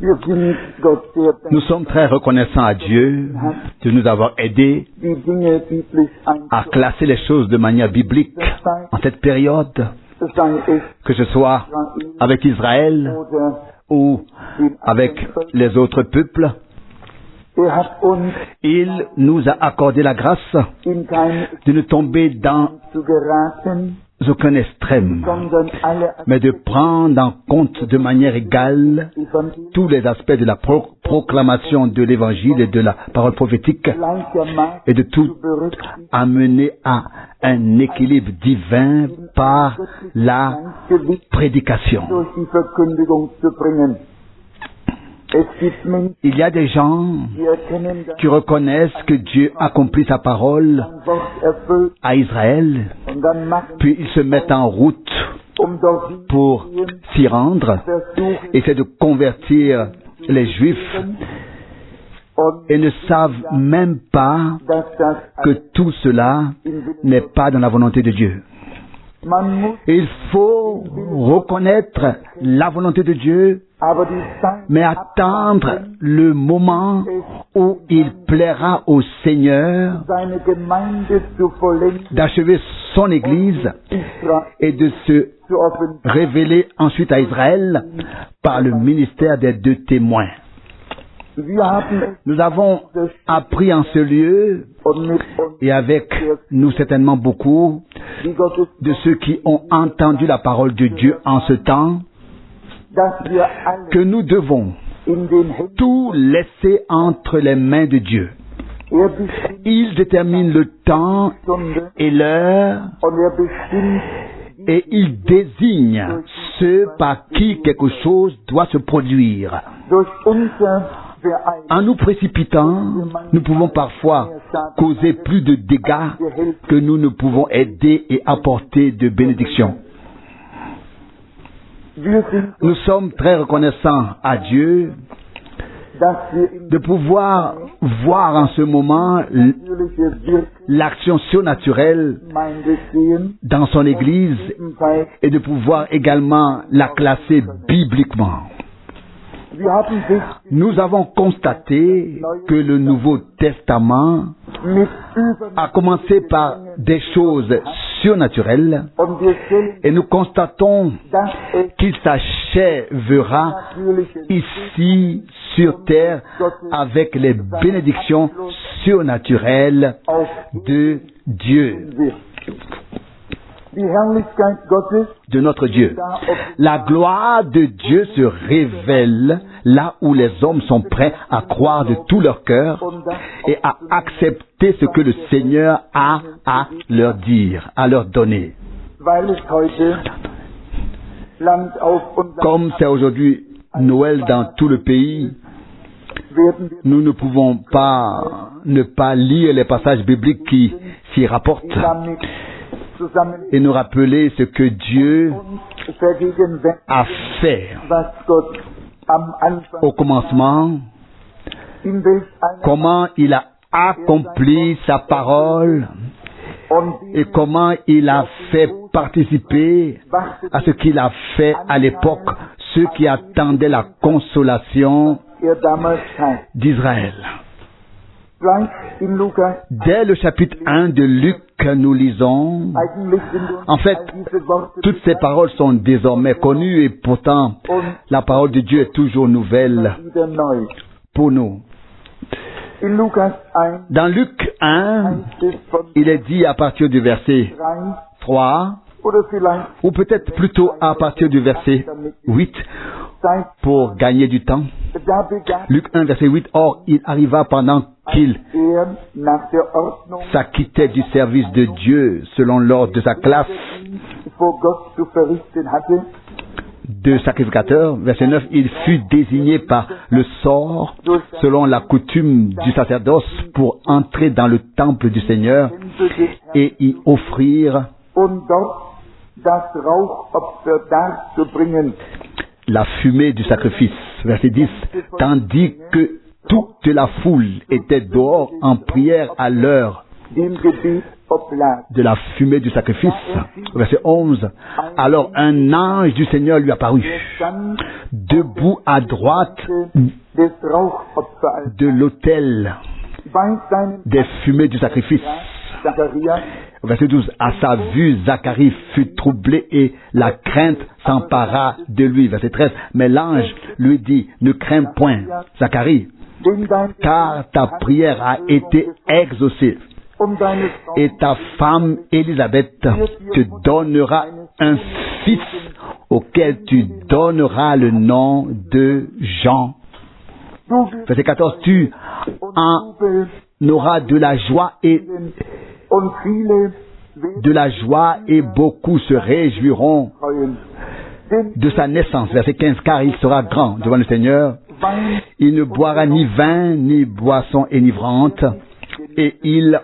Nous sommes très reconnaissants à Dieu de nous avoir aidés à classer les choses de manière biblique en cette période, que ce soit avec Israël ou avec les autres peuples. Il nous a accordé la grâce de ne tomber dans aucun extrême, mais de prendre en compte de manière égale tous les aspects de la proclamation de l'Évangile et de la parole prophétique, et de tout amener à un équilibre divin par la prédication. Il y a des gens qui reconnaissent que Dieu accomplit sa parole à Israël, puis ils se mettent en route pour s'y rendre, essaient de convertir les Juifs et ne savent même pas que tout cela n'est pas dans la volonté de Dieu. Il faut reconnaître la volonté de Dieu, mais attendre le moment où il plaira au Seigneur d'achever son Église et de se révéler ensuite à Israël par le ministère des deux témoins. Nous avons appris en ce lieu, et avec nous certainement beaucoup, de ceux qui ont entendu la parole de Dieu en ce temps, que nous devons tout laisser entre les mains de Dieu. Il détermine le temps et l'heure, et il désigne ceux par qui quelque chose doit se produire. En nous précipitant, nous pouvons parfois causer plus de dégâts que nous ne pouvons aider et apporter de bénédictions. Nous sommes très reconnaissants à Dieu de pouvoir voir en ce moment l'action surnaturelle dans son Église et de pouvoir également la classer bibliquement. Nous avons constaté que le Nouveau Testament a commencé par des choses surnaturelles et nous constatons qu'il s'achèvera ici sur terre avec les bénédictions surnaturelles de Dieu. De notre Dieu. La gloire de Dieu se révèle là où les hommes sont prêts à croire de tout leur cœur et à accepter ce que le Seigneur a à leur dire, à leur donner. Comme c'est aujourd'hui Noël dans tout le pays, nous ne pouvons pas ne pas lire les passages bibliques qui s'y rapportent et nous rappeler ce que Dieu a fait au commencement, comment il a accompli sa parole et comment il a fait participer à ce qu'il a fait à l'époque ceux qui attendaient la consolation d'Israël. Dès le chapitre 1 de Luc, nous lisons, en fait, toutes ces paroles sont désormais connues et pourtant, la parole de Dieu est toujours nouvelle pour nous. Dans Luc 1, il est dit à partir du verset 3, ou peut-être plutôt à partir du verset 8, pour gagner du temps. Luc 1, verset 8, « Or, il arriva pendant qu'il s'acquittait du service de Dieu selon l'ordre de sa classe de sacrificateur. » Verset 9, « Il fut désigné par le sort selon la coutume du sacerdoce pour entrer dans le temple du Seigneur et y offrir la fumée du sacrifice. » Verset 10, « Tandis que toute la foule était dehors en prière à l'heure de la fumée du sacrifice. Verset 11. Alors un ange du Seigneur lui apparut, debout à droite de l'autel des fumées du sacrifice. Verset 12. À sa vue, Zacharie fut troublé et la crainte s'empara de lui. Verset 13. Mais l'ange lui dit, ne crains point, Zacharie, car ta prière a été exaucée. Et ta femme Élisabeth te donnera un fils auquel tu donneras le nom de Jean. Verset 14. Tu en auras de la joie et beaucoup se réjouiront de sa naissance. Verset 15. Car il sera grand devant le Seigneur. Il ne boira ni vin, ni boisson enivrante, et il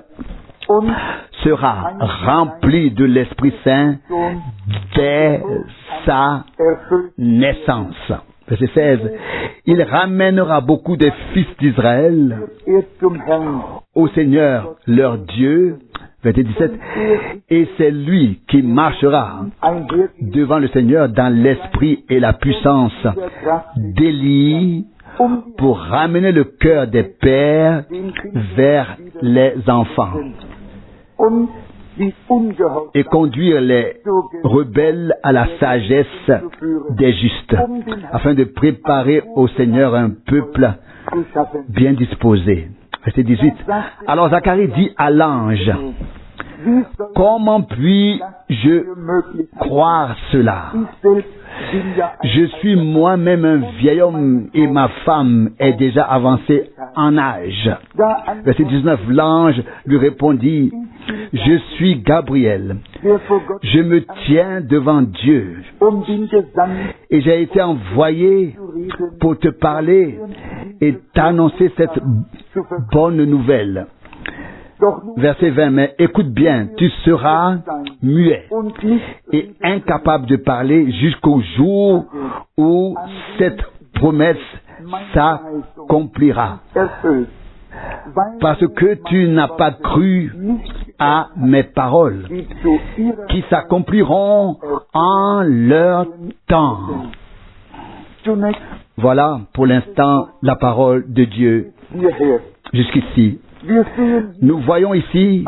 sera rempli de l'Esprit Saint dès sa naissance. Verset 16. Il ramènera beaucoup des fils d'Israël au Seigneur leur Dieu. Verset 17. Et c'est lui qui marchera devant le Seigneur dans l'esprit et la puissance d'Élie pour ramener le cœur des pères vers les enfants et conduire les rebelles à la sagesse des justes, afin de préparer au Seigneur un peuple bien disposé. Verset 18. Alors Zacharie dit à l'ange, comment puis-je croire cela? Je suis moi-même un vieil homme et ma femme est déjà avancée en âge. Verset 19. L'ange lui répondit, je suis Gabriel. Je me tiens devant Dieu et j'ai été envoyé pour te parler et t'annoncer cette bonne nouvelle. Verset 20. Mais écoute bien, tu seras muet et incapable de parler jusqu'au jour où cette promesse s'accomplira. Parce que tu n'as pas cru à mes paroles, qui s'accompliront en leur temps. Voilà pour l'instant la parole de Dieu jusqu'ici. Nous voyons ici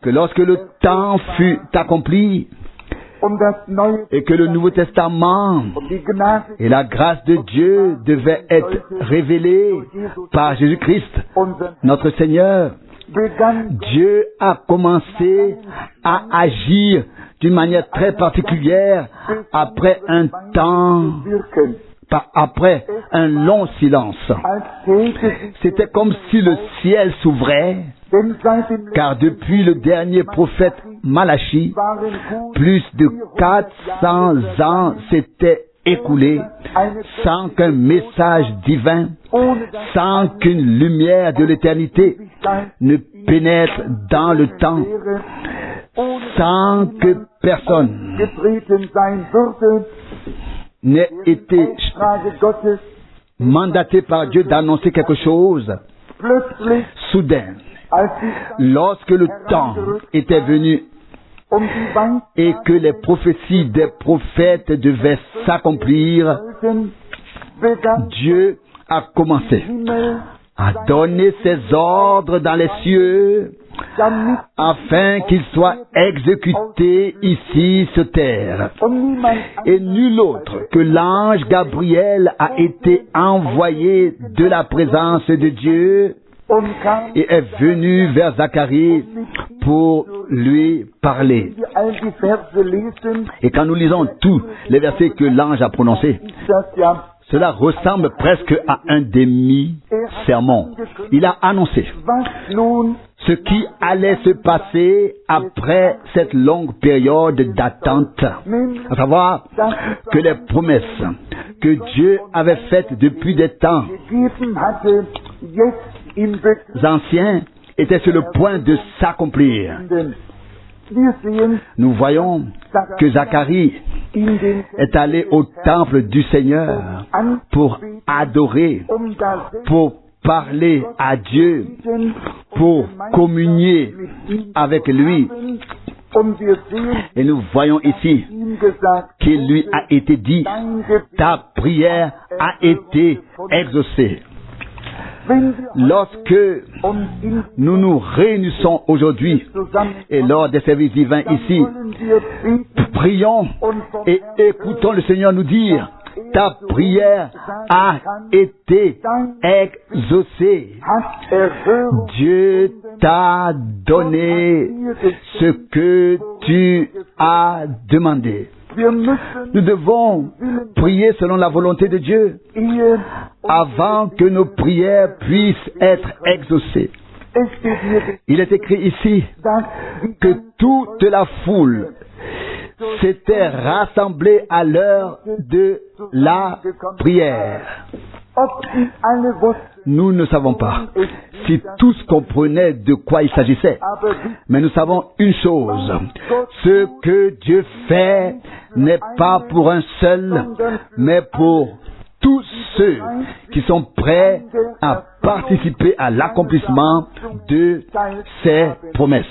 que lorsque le temps fut accompli et que le Nouveau Testament et la grâce de Dieu devaient être révélés par Jésus-Christ, notre Seigneur, Dieu a commencé à agir d'une manière très particulière après un temps, après un long silence. C'était comme si le ciel s'ouvrait, car depuis le dernier prophète Malachi, plus de 400 ans s'étaient écoulés sans qu'un message divin, sans qu'une lumière de l'éternité ne pénètre dans le temps, sans que personne n'ait été mandaté par Dieu d'annoncer quelque chose. Soudain, lorsque le temps était venu et que les prophéties des prophètes devaient s'accomplir, Dieu a commencé à donner ses ordres dans les cieux afin qu'ils soient exécutés ici sur terre. Et nul autre que l'ange Gabriel a été envoyé de la présence de Dieu et est venu vers Zacharie pour lui parler. Et quand nous lisons tous les versets que l'ange a prononcés, cela ressemble presque à un demi-sermon. Il a annoncé ce qui allait se passer après cette longue période d'attente, à savoir que les promesses que Dieu avait faites depuis des temps anciens étaient sur le point de s'accomplir. Nous voyons que Zacharie est allé au temple du Seigneur pour adorer, pour parler à Dieu, pour communier avec lui. Et nous voyons ici qu'il lui a été dit, ta prière a été exaucée. Lorsque nous nous réunissons aujourd'hui et lors des services divins ici, prions et écoutons le Seigneur nous dire, ta prière a été exaucée. Dieu t'a donné ce que tu as demandé. Nous devons prier selon la volonté de Dieu avant que nos prières puissent être exaucées. Il est écrit ici que toute la foule s'était rassemblée à l'heure de la prière. Nous ne savons pas si tous comprenaient de quoi il s'agissait, mais nous savons une chose, ce que Dieu fait n'est pas pour un seul, mais pour tous ceux qui sont prêts à participer à l'accomplissement de ses promesses.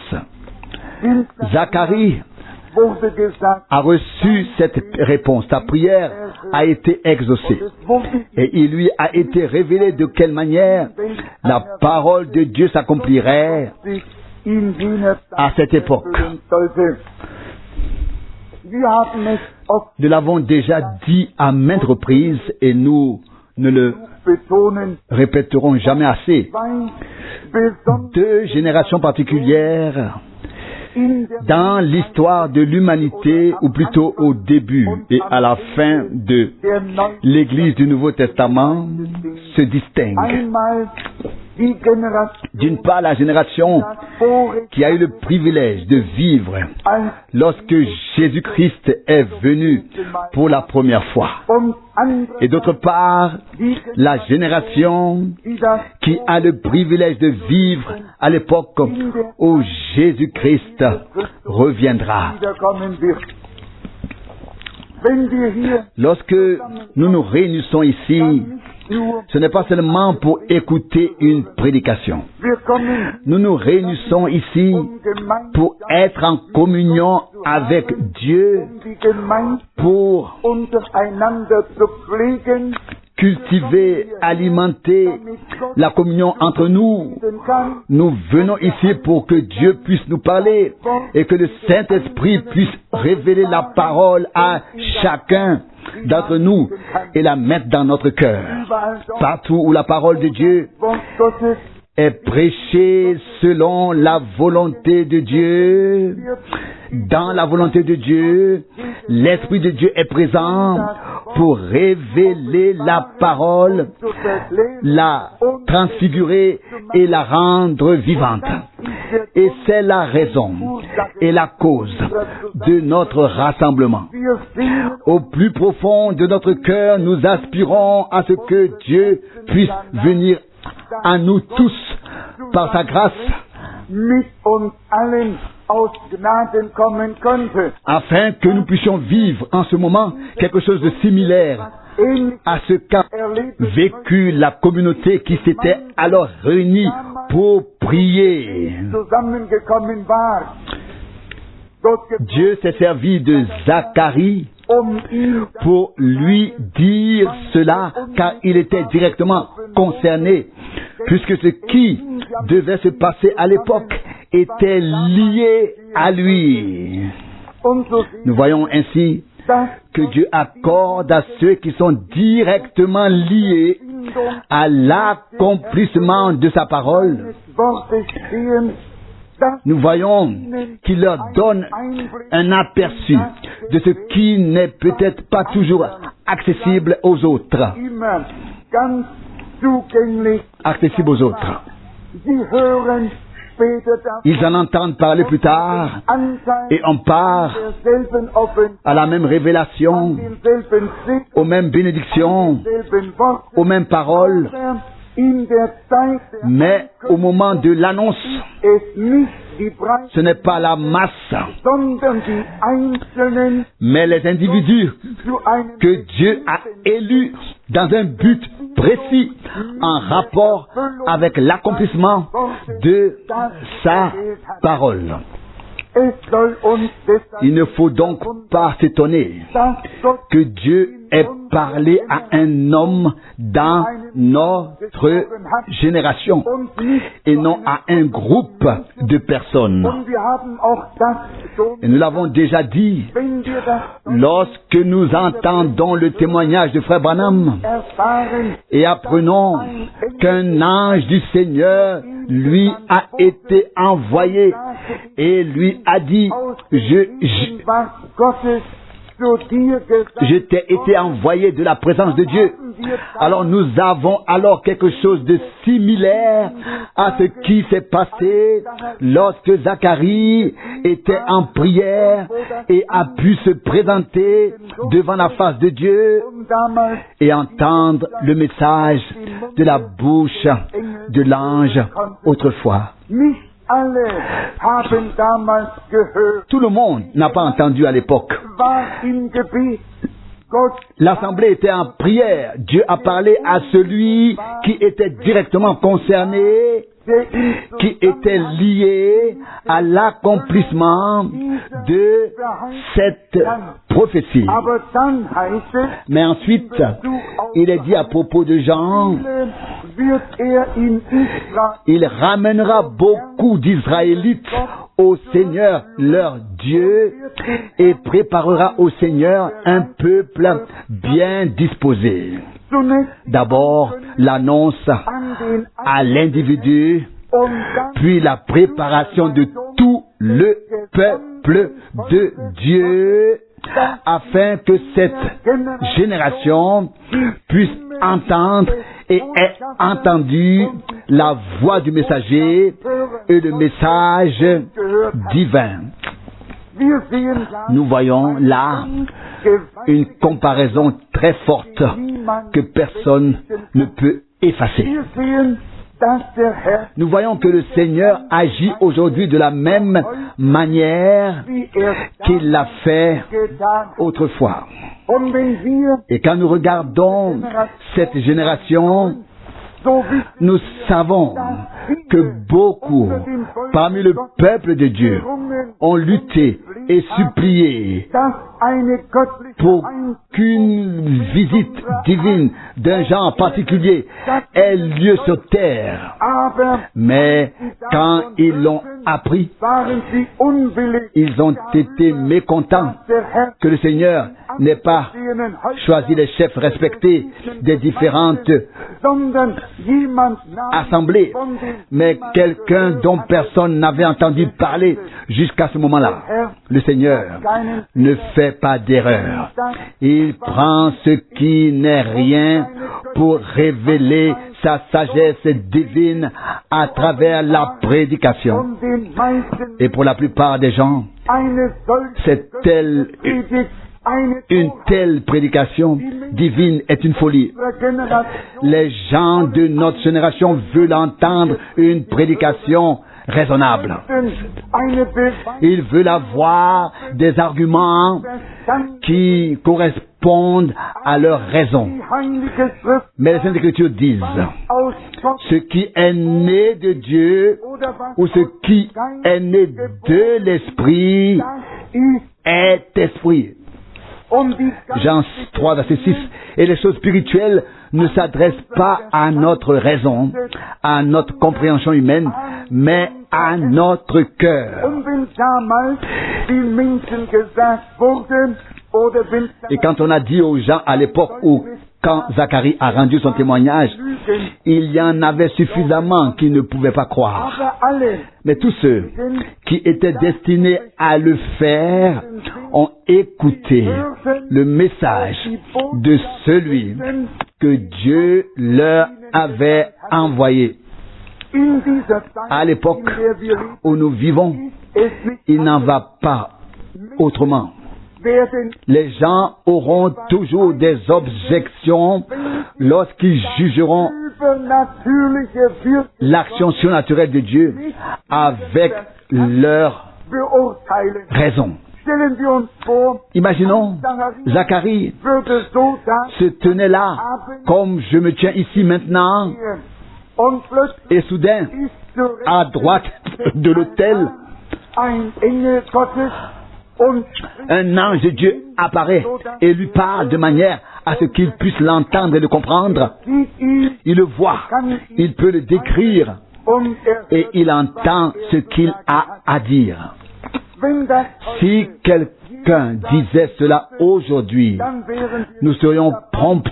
Zacharie a reçu cette réponse. Ta prière a été exaucée. Et il lui a été révélé de quelle manière la parole de Dieu s'accomplirait à cette époque. Nous l'avons déjà dit à maintes reprises et nous ne le répéterons jamais assez. Deux générations particulières dans l'histoire de l'humanité, ou plutôt au début et à la fin de l'Église du Nouveau Testament, se distinguent. D'une part, la génération qui a eu le privilège de vivre lorsque Jésus-Christ est venu pour la première fois. Et d'autre part, la génération qui a le privilège de vivre à l'époque où Jésus-Christ reviendra. Lorsque nous nous réunissons ici, ce n'est pas seulement pour écouter une prédication. Nous nous réunissons ici pour être en communion avec Dieu, pour cultiver, alimenter la communion entre nous. Nous venons ici pour que Dieu puisse nous parler et que le Saint-Esprit puisse révéler la parole à chacun d'entre nous et la mettre dans notre cœur. Partout où la parole de Dieu est prêchée selon la volonté de Dieu, dans la volonté de Dieu, l'Esprit de Dieu est présent pour révéler la parole, la transfigurer et la rendre vivante. Et c'est la raison et la cause de notre rassemblement. Au plus profond de notre cœur, nous aspirons à ce que Dieu puisse venir à nous tous par sa grâce, afin que nous puissions vivre en ce moment quelque chose de similaire à ce qu'a vécu la communauté qui s'était alors réunie pour prier. Dieu s'est servi de Zacharie pour lui dire cela, car il était directement concerné, puisque ce qui devait se passer à l'époque était lié à lui. Nous voyons ainsi que Dieu accorde à ceux qui sont directement liés à l'accomplissement de sa parole. Nous voyons qu'il leur donne un aperçu de ce qui n'est peut-être pas toujours accessible aux autres. Accessible aux autres. Ils en entendent parler plus tard et on part à la même révélation, aux mêmes bénédictions, aux mêmes paroles, Mais au moment de l'annonce, ce n'est pas la masse, mais les individus que Dieu a élus dans un but précis en rapport avec l'accomplissement de sa parole. Il ne faut donc pas s'étonner que Dieu ait parlé à un homme dans notre génération et non à un groupe de personnes. Et nous l'avons déjà dit, lorsque nous entendons le témoignage de Frère Branham et apprenons qu'un ange du Seigneur lui a été envoyé et lui a dit, je t'ai été envoyé de la présence de Dieu. Alors nous avons alors quelque chose de similaire à ce qui s'est passé lorsque Zacharie était en prière et a pu se présenter devant la face de Dieu et entendre le message de la bouche de l'ange autrefois. Tout le monde n'a pas entendu à l'époque. L'assemblée était en prière. Dieu a parlé à celui qui était directement concerné, qui était lié à l'accomplissement de cette prophétie. Mais ensuite, il est dit à propos de Jean, il ramènera beaucoup d'Israélites au Seigneur leur Dieu et préparera au Seigneur un peuple bien disposé. D'abord, l'annonce à l'individu, puis la préparation de tout le peuple de Dieu, afin que cette génération puisse entendre et ait entendu la voix du messager et le message divin. Nous voyons là une comparaison très forte que personne ne peut effacer. Nous voyons que le Seigneur agit aujourd'hui de la même manière qu'il l'a fait autrefois. Et quand nous regardons cette génération, nous savons que beaucoup parmi le peuple de Dieu ont lutté et supplié pour qu'une visite divine d'un genre particulier ait lieu sur terre. Mais quand ils l'ont appris, ils ont été mécontents que le Seigneur n'ait pas choisi les chefs respectés des différentes assemblées, mais quelqu'un dont personne n'avait entendu parler jusqu'à ce moment-là. Le Seigneur ne fait pas d'erreur. Il prend ce qui n'est rien pour révéler sa sagesse divine à travers la prédication. Et pour la plupart des gens, une telle prédication divine est une folie. Les gens de notre génération veulent entendre une prédication raisonnable. Ils veulent avoir des arguments qui correspondent à leur raison. Mais les Saintes Écritures disent, ce qui est né de Dieu ou ce qui est né de l'Esprit est esprit. Jean 3, verset 6. Et les choses spirituelles ne s'adressent pas à notre raison, à notre compréhension humaine, mais à notre cœur. Et quand on a dit aux gens à l'époque où, quand Zacharie a rendu son témoignage, il y en avait suffisamment qui ne pouvaient pas croire. Mais tous ceux qui étaient destinés à le faire ont écouté le message de celui que Dieu leur avait envoyé. À l'époque où nous vivons, il n'en va pas autrement. Les gens auront toujours des objections lorsqu'ils jugeront l'action surnaturelle de Dieu avec leur raison. Imaginons, Zacharie se tenait là, comme je me tiens ici maintenant, et soudain, à droite de l'autel, un ange de Dieu apparaît et lui parle de manière à ce qu'il puisse l'entendre et le comprendre. Il le voit, il peut le décrire et il entend ce qu'il a à dire. Si quelqu'un disait cela aujourd'hui, nous serions prompts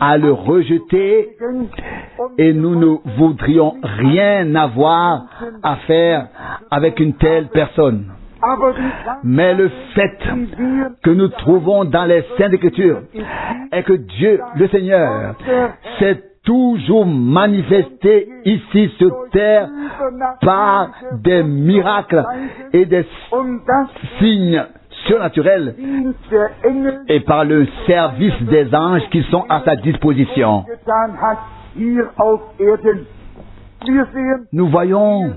à le rejeter et nous ne voudrions rien avoir à faire avec une telle personne. Mais le fait que nous trouvons dans les Saintes Écritures est que Dieu, le Seigneur, s'est toujours manifesté ici sur terre par des miracles et des signes surnaturels et par le service des anges qui sont à sa disposition. Nous voyons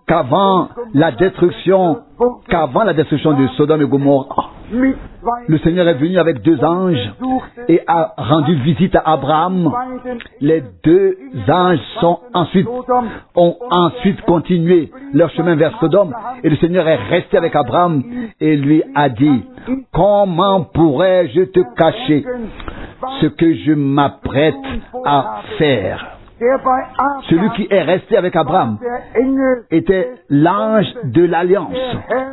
qu'avant la destruction de Sodome et Gomorrhe, le Seigneur est venu avec 2 anges et a rendu visite à Abraham. Les 2 anges ont ensuite continué leur chemin vers Sodome et le Seigneur est resté avec Abraham et lui a dit: comment pourrais-je te cacher ce que je m'apprête à faire? Celui qui est resté avec Abraham était l'ange de l'alliance,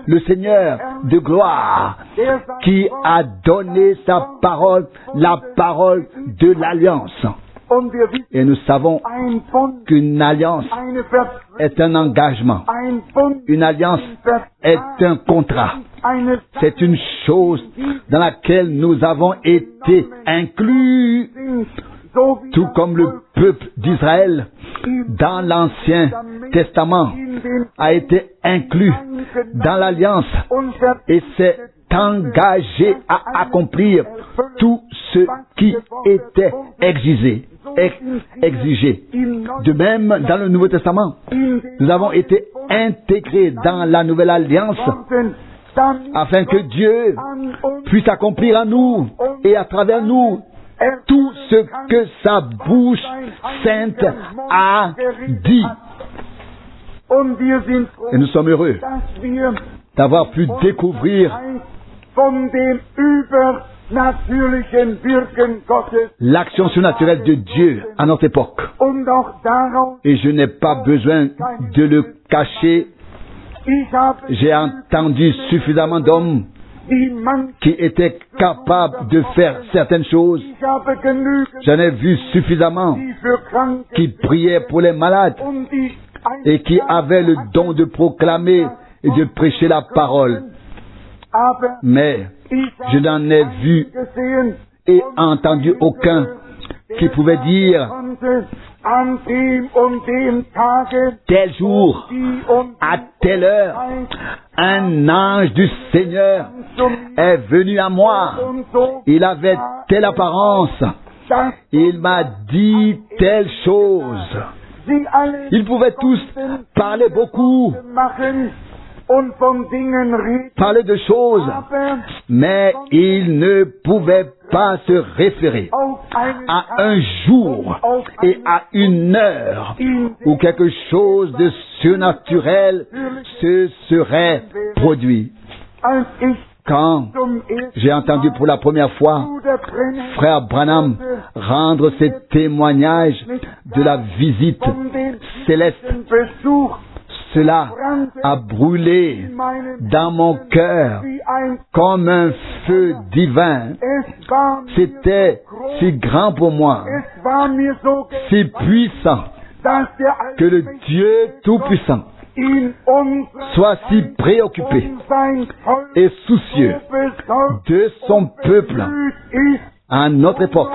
le Seigneur de gloire, qui a donné sa parole, la parole de l'alliance. Et nous savons qu'une alliance est un engagement. Une alliance est un contrat. C'est une chose dans laquelle nous avons été inclus, tout comme le peuple d'Israël dans l'Ancien Testament a été inclus dans l'alliance et s'est engagé à accomplir tout ce qui était exigé. De même, dans le Nouveau Testament, nous avons été intégrés dans la nouvelle alliance afin que Dieu puisse accomplir en nous et à travers nous tout ce que sa bouche sainte a dit. Et nous sommes heureux d'avoir pu découvrir l'action surnaturelle de Dieu à notre époque. Et je n'ai pas besoin de le cacher. J'ai entendu suffisamment d'hommes qui étaient capables de faire certaines choses. J'en ai vu suffisamment qui priaient pour les malades et qui avaient le don de proclamer et de prêcher la parole. Mais je n'en ai vu et entendu aucun qui pouvait dire: tel jour, à telle heure, un ange du Seigneur est venu à moi. Il avait telle apparence. Il m'a dit telle chose. Ils pouvaient tous parler beaucoup, parler de choses, mais ils ne pouvaient pas se référer à un jour et à une heure où quelque chose de surnaturel se serait produit. Quand j'ai entendu pour la première fois frère Branham rendre ses témoignages de la visite céleste, cela a brûlé dans mon cœur comme un feu divin. C'était si grand pour moi, si puissant, que le Dieu Tout-Puissant soit si préoccupé et soucieux de son peuple à notre époque,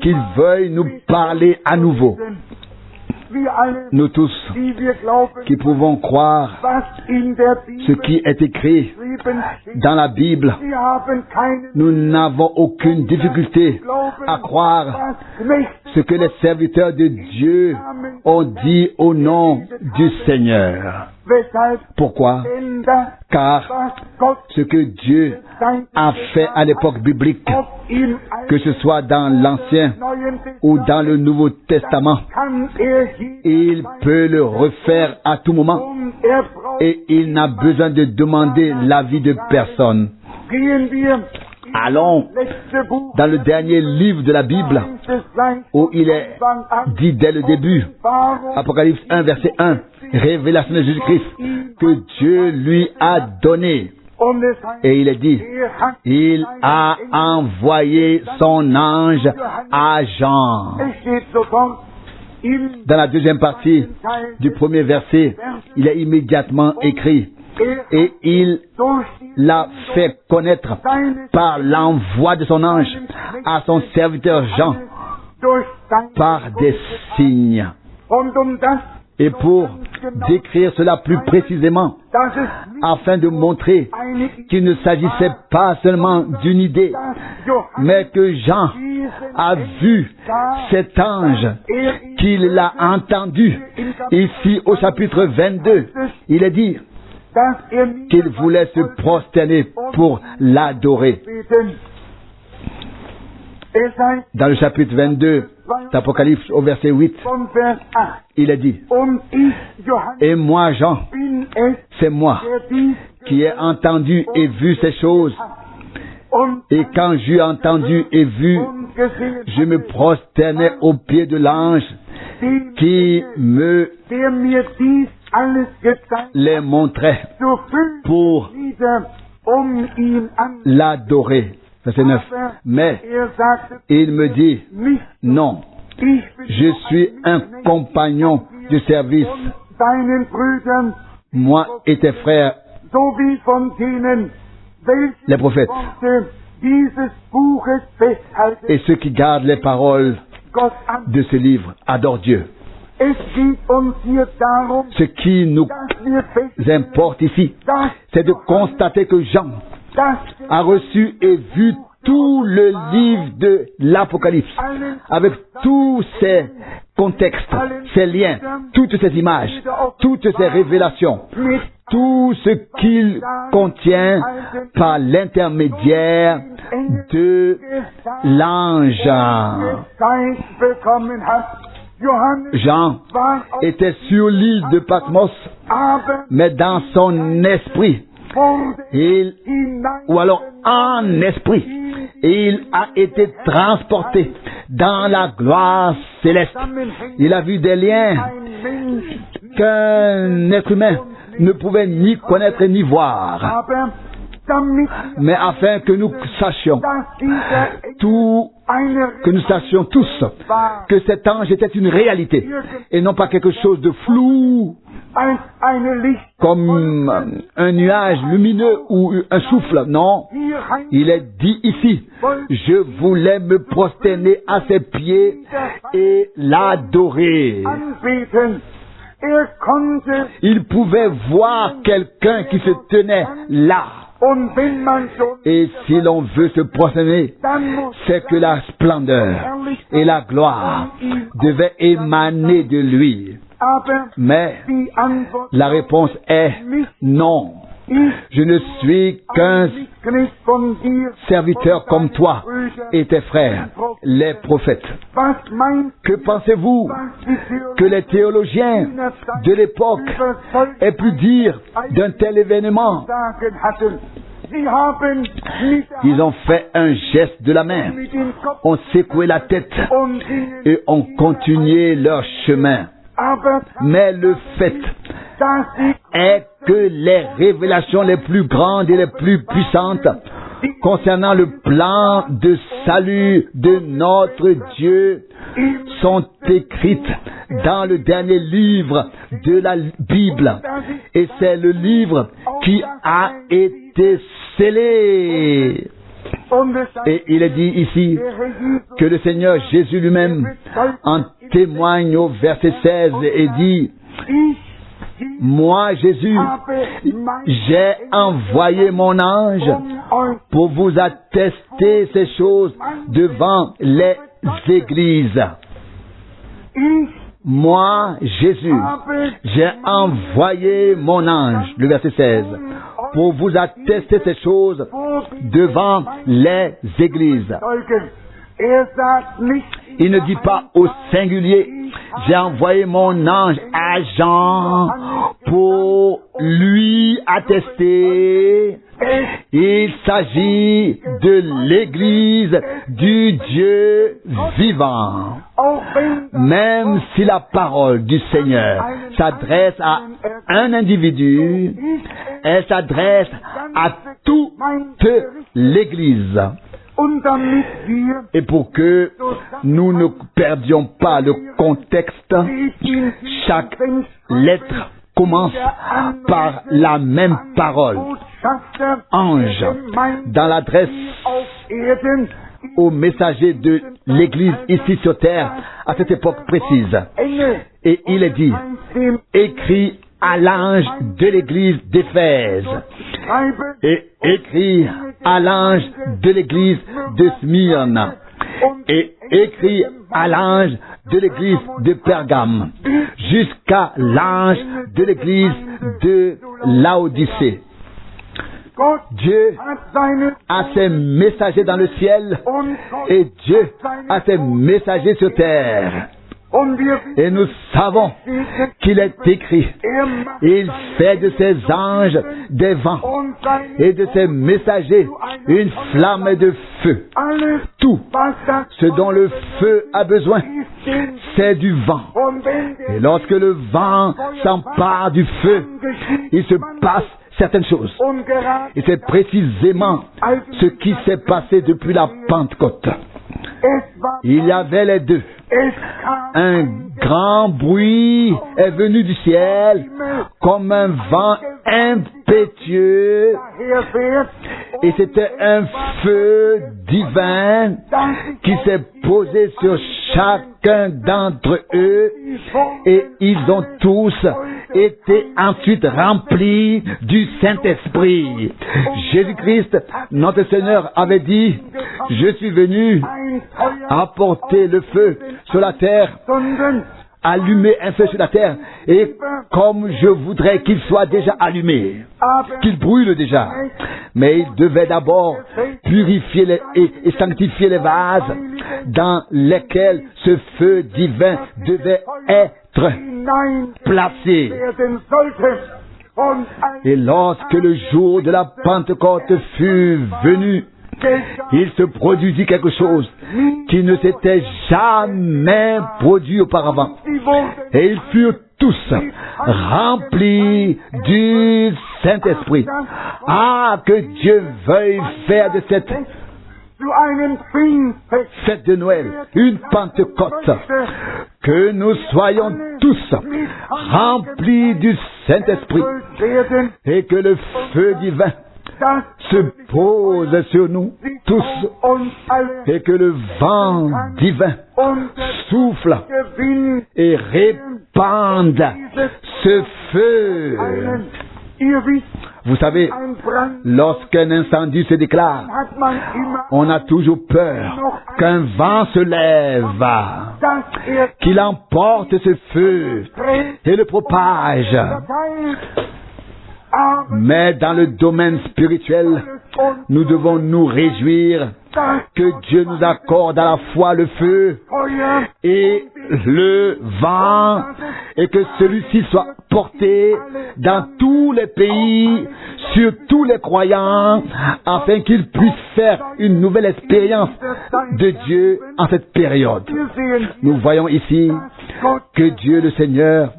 qu'il veuille nous parler à nouveau. nous tous qui pouvons croire ce qui est écrit dans la Bible, nous n'avons aucune difficulté à croire ce que les serviteurs de Dieu ont dit au nom du Seigneur. Pourquoi? Car ce que Dieu a fait à l'époque biblique, que ce soit dans l'Ancien ou dans le Nouveau Testament, il peut le refaire à tout moment et il n'a besoin de demander l'avis de personne. Allons dans le dernier livre de la Bible où il est dit dès le début, Apocalypse 1, verset 1, révélation de Jésus-Christ, que Dieu lui a donné. Et il est dit, il a envoyé son ange à Jean. Dans la deuxième partie du premier verset, il est immédiatement écrit, et il l'a fait connaître par l'envoi de son ange à son serviteur Jean par des signes. Et pour décrire cela plus précisément, afin de montrer qu'il ne s'agissait pas seulement d'une idée, mais que Jean a vu cet ange, qu'il l'a entendu. Ici au chapitre 22, il est dit qu'il voulait se prosterner pour l'adorer. Dans le chapitre 22 d'Apocalypse au verset 8, il est dit, et moi Jean, c'est moi qui ai entendu et vu ces choses. Et quand j'eus entendu et vu, je me prosternai aux pieds de l'ange qui me les montrait pour l'adorer. Verset 9. Mais il me dit, non, je suis un compagnon de service, moi et tes frères, les prophètes, et ceux qui gardent les paroles de ce livre, adorent Dieu. Ce qui nous importe ici, c'est de constater que Jean a reçu et vu tout le livre de l'Apocalypse, avec tous ses contextes, ses liens, toutes ces images, toutes ces révélations, tout ce qu'il contient par l'intermédiaire de l'ange. Jean était sur l'île de Patmos, mais dans son esprit, ou alors en esprit, il a été transporté dans la gloire céleste. Il a vu des liens qu'un être humain ne pouvait ni connaître ni voir. Mais afin que nous sachions tous que cet ange était une réalité et non pas quelque chose de flou comme un nuage lumineux ou un souffle. Non, il est dit ici, je voulais me prosterner à ses pieds et l'adorer. Il pouvait voir quelqu'un qui se tenait là. Et si l'on veut se prosterner, c'est que la splendeur et la gloire devaient émaner de lui. Mais la réponse est non. Je ne suis qu'un serviteur comme toi et tes frères, les prophètes. Que pensez-vous que les théologiens de l'époque aient pu dire d'un tel événement? Ils ont fait un geste de la main, ont secoué la tête et ont continué leur chemin. Mais le fait est que les révélations les plus grandes et les plus puissantes concernant le plan de salut de notre Dieu sont écrites dans le dernier livre de la Bible. Et c'est le livre qui a été scellé. Et il est dit ici que le Seigneur Jésus lui-même en témoigne au verset 16 et dit: moi, Jésus, j'ai envoyé mon ange pour vous attester ces choses devant les églises. Moi, Jésus, j'ai envoyé mon ange, le verset 16, pour vous attester ces choses devant les églises. Il ne dit pas au singulier: j'ai envoyé mon ange à Jean pour lui attester. Il s'agit de l'Église du Dieu vivant. Même si la parole du Seigneur s'adresse à un individu, elle s'adresse à toute l'Église. Et pour que nous ne perdions pas le contexte, chaque lettre commence par la même parole. Ange, dans l'adresse au messager de l'Église ici sur terre, à cette époque précise. Et il est dit: écrit à l'ange de l'Église d'Éphèse, et écrit à l'ange de l'Église de Smyrne, et écrit à l'ange de l'Église de Pergame, jusqu'à l'ange de l'Église de Laodicée. Dieu a ses messagers dans le ciel et Dieu a ses messagers sur terre. Et nous savons qu'il est écrit: il fait de ses anges des vents et de ses messagers une flamme de feu. Tout ce dont le feu a besoin, c'est du vent. Et lorsque le vent s'empare du feu, il se passe certaines choses. Et c'est précisément ce qui s'est passé depuis la Pentecôte. Il y avait les deux. Un grand bruit est venu du ciel comme un vent impétueux, et c'était un feu divin qui s'est posé sur chacun d'entre eux, et ils ont tous été ensuite remplis du Saint-Esprit. Jésus-Christ, notre Seigneur, avait dit: je suis venu apporter le feu sur la terre, allumer un feu sur la terre, et comme je voudrais qu'il soit déjà allumé, qu'il brûle déjà. Mais il devait d'abord purifier et sanctifier les vases dans lesquels ce feu divin devait être placé. Et lorsque le jour de la Pentecôte fut venu, il se produisit quelque chose qui ne s'était jamais produit auparavant. Et ils furent tous remplis du Saint-Esprit. Ah, que Dieu veuille faire de cette fête de Noël une Pentecôte, que nous soyons tous remplis du Saint-Esprit et que le feu divin se pose sur nous tous, et que le vent divin souffle et répande ce feu. Vous savez, lorsqu'un incendie se déclare, on a toujours peur qu'un vent se lève, qu'il emporte ce feu et le propage. Mais dans le domaine spirituel, nous devons nous réjouir que Dieu nous accorde à la fois le feu et le vent, et que celui-ci soit porté dans tous les pays, sur tous les croyants, afin qu'ils puissent faire une nouvelle expérience de Dieu en cette période. Nous voyons ici que Dieu le Seigneur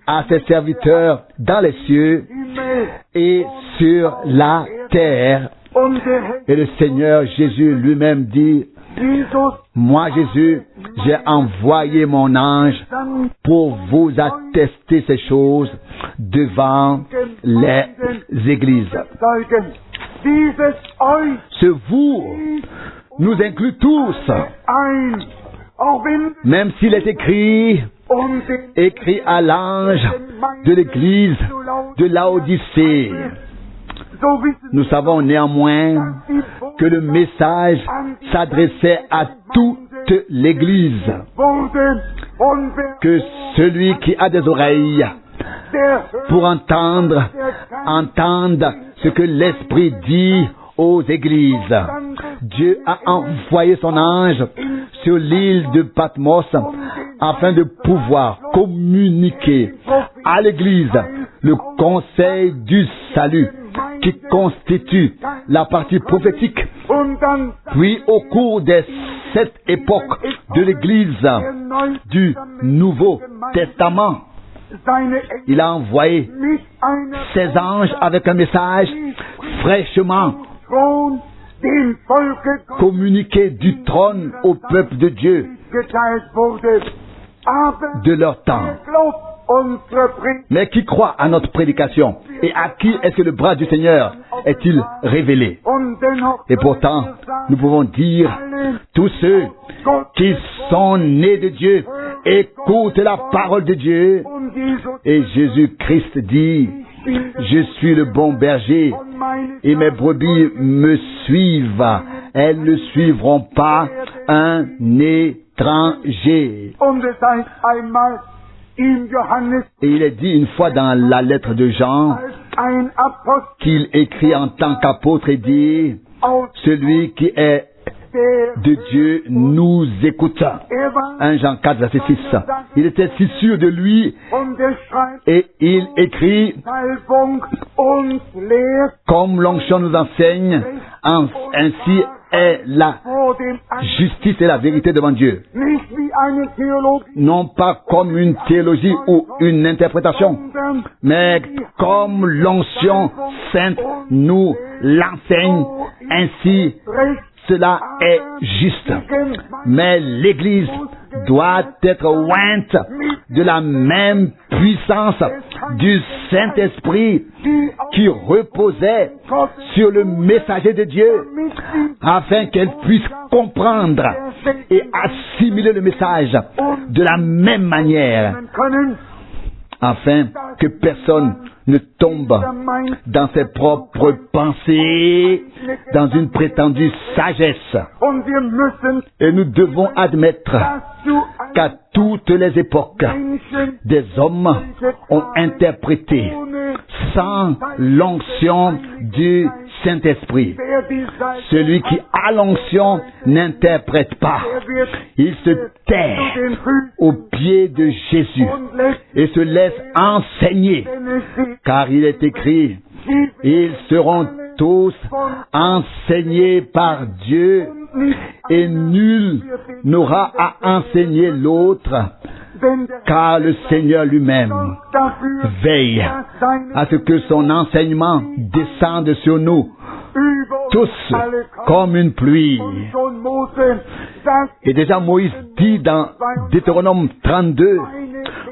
a ses serviteurs dans les cieux et sur la terre. Et le Seigneur Jésus lui-même dit: moi, Jésus, j'ai envoyé mon ange pour vous attester ces choses devant les églises. Ce vous nous inclut tous, même s'il est écrit à l'ange de l'église de Laodicée. Nous savons néanmoins que le message s'adressait à toute l'église, que celui qui a des oreilles pour entendre ce que l'Esprit dit aux églises. Dieu a envoyé son ange sur l'île de Patmos afin de pouvoir communiquer à l'église le conseil du salut qui constitue la partie prophétique. Puis au cours de cette époque de l'église du Nouveau Testament, il a envoyé ses anges avec un message fraîchement communiqué du trône au peuple de Dieu de leur temps. Mais qui croit à notre prédication? Et à qui est-ce que le bras du Seigneur est-il révélé? Et pourtant, nous pouvons dire, tous ceux qui sont nés de Dieu écoutent la parole de Dieu. Et Jésus-Christ dit, je suis le bon berger et mes brebis me suivent. Elles ne suivront pas un étranger. Et il est dit une fois dans la lettre de Jean qu'il écrit en tant qu'apôtre et dit, celui qui est de Dieu nous écoute. 1 Jean 4, verset 6. Il était si sûr de lui et il écrit, comme l'onction nous enseigne, ainsi est la justice et la vérité devant Dieu. Non pas comme une théologie ou une interprétation, mais comme l'onction sainte nous l'enseigne, ainsi cela est juste. Mais l'Église doit être ointe de la même puissance du Saint-Esprit qui reposait sur le messager de Dieu, afin qu'elle puisse comprendre et assimiler le message de la même manière, afin que personne ne tombe dans ses propres pensées, dans une prétendue sagesse. Et nous devons admettre qu'à toutes les époques, des hommes ont interprété sans l'onction du Saint-Esprit. Celui qui a l'onction n'interprète pas. Il se tait aux pieds de Jésus et se laisse enseigner, car il est écrit, ils seront tous enseignés par Dieu et nul n'aura à enseigner l'autre, car le Seigneur lui-même veille à ce que son enseignement descende sur nous tous comme une pluie. Et déjà Moïse dit dans Deutéronome 32,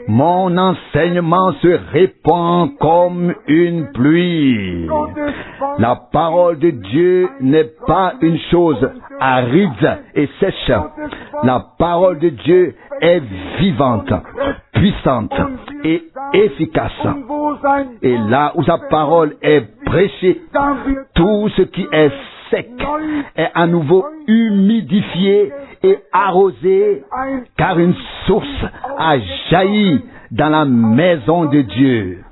mon enseignement se répand comme une pluie. La parole de Dieu n'est pas une chose aride et sèche. La parole de Dieu est vivante, puissante et efficace. Et là où sa parole est prêchée, tout ce qui est sec est à nouveau humidifié et arrosé, car une source a jailli dans la maison de Dieu.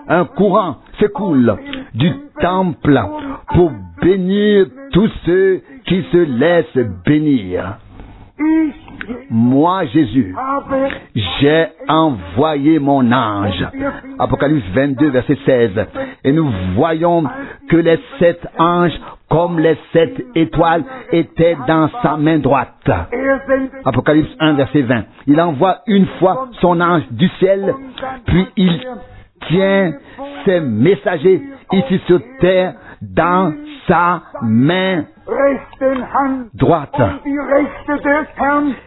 Un courant s'écoule du temple pour bénir tous ceux qui se laissent bénir. Moi, Jésus, j'ai envoyé mon ange. Apocalypse 22, verset 16. Et nous voyons que les 7 anges, comme les 7 étoiles, étaient dans sa main droite. Apocalypse 1, verset 20. Il envoie une fois son ange du ciel, puis il tient ses messagers ici sur terre dans sa main droite.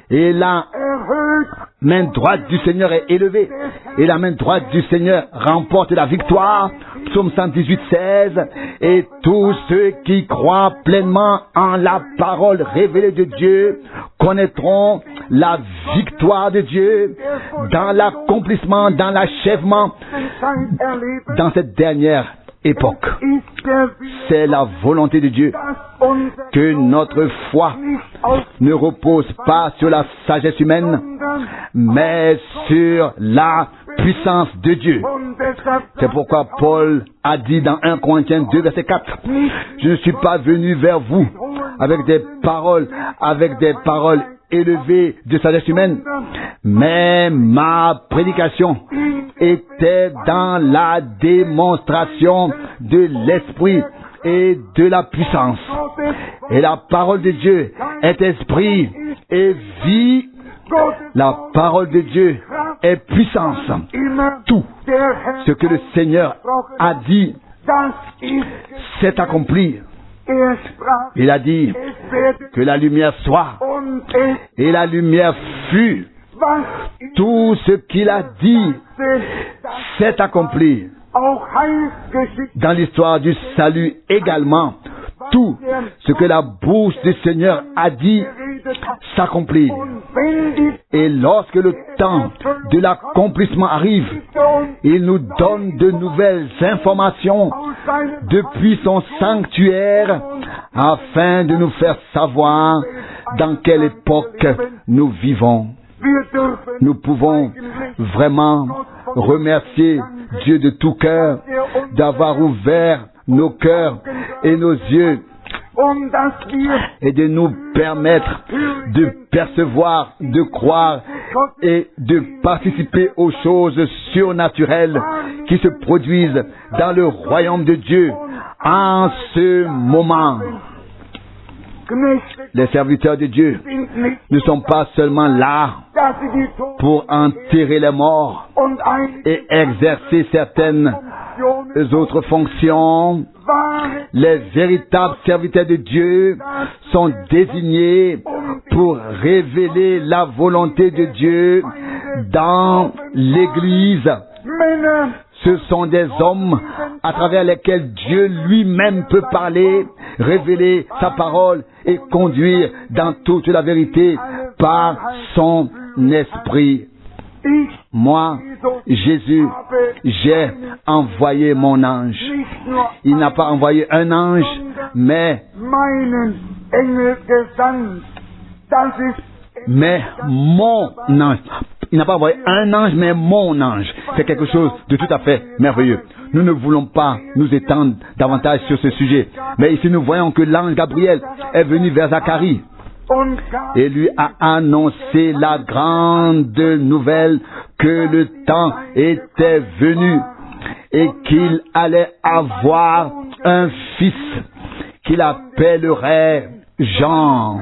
Et la main droite du Seigneur est élevée. Et la main droite du Seigneur remporte la victoire. Psaume 118, 16, et tous ceux qui croient pleinement en la parole révélée de Dieu connaîtront la victoire de Dieu dans l'accomplissement, dans l'achèvement, dans cette dernière époque. C'est la volonté de Dieu que notre foi ne repose pas sur la sagesse humaine, mais sur la puissance de Dieu. C'est pourquoi Paul a dit dans 1 Corinthiens 2, verset 4, « Je ne suis pas venu vers vous avec des paroles élevées de sagesse humaine, mais ma prédication était dans la démonstration de l'esprit et de la puissance. Et la parole de Dieu est esprit et vie. La parole de Dieu est puissance. Tout ce que le Seigneur a dit s'est accompli. Il a dit que la lumière soit, et la lumière fut. Tout ce qu'il a dit s'est accompli. Dans l'histoire du salut également, tout ce que la bouche du Seigneur a dit s'accomplit. Et lorsque le temps de l'accomplissement arrive, il nous donne de nouvelles informations depuis son sanctuaire afin de nous faire savoir dans quelle époque nous vivons. Nous pouvons vraiment remercier Dieu de tout cœur d'avoir ouvert nos cœurs et nos yeux et de nous permettre de percevoir, de croire et de participer aux choses surnaturelles qui se produisent dans le royaume de Dieu en ce moment. Les serviteurs de Dieu ne sont pas seulement là pour enterrer les morts et exercer certaines autres fonctions. Les véritables serviteurs de Dieu sont désignés pour révéler la volonté de Dieu dans l'Église. Ce sont des hommes à travers lesquels Dieu lui-même peut parler, révéler sa parole et conduire dans toute la vérité par son esprit. Moi, Jésus, j'ai envoyé mon ange. Il n'a pas envoyé un ange, mais mon ange. Il n'a pas envoyé un ange, mais mon ange. C'est quelque chose de tout à fait merveilleux. Nous ne voulons pas nous étendre davantage sur ce sujet. Mais ici, nous voyons que l'ange Gabriel est venu vers Zacharie et lui a annoncé la grande nouvelle que le temps était venu et qu'il allait avoir un fils qu'il appellerait Jean,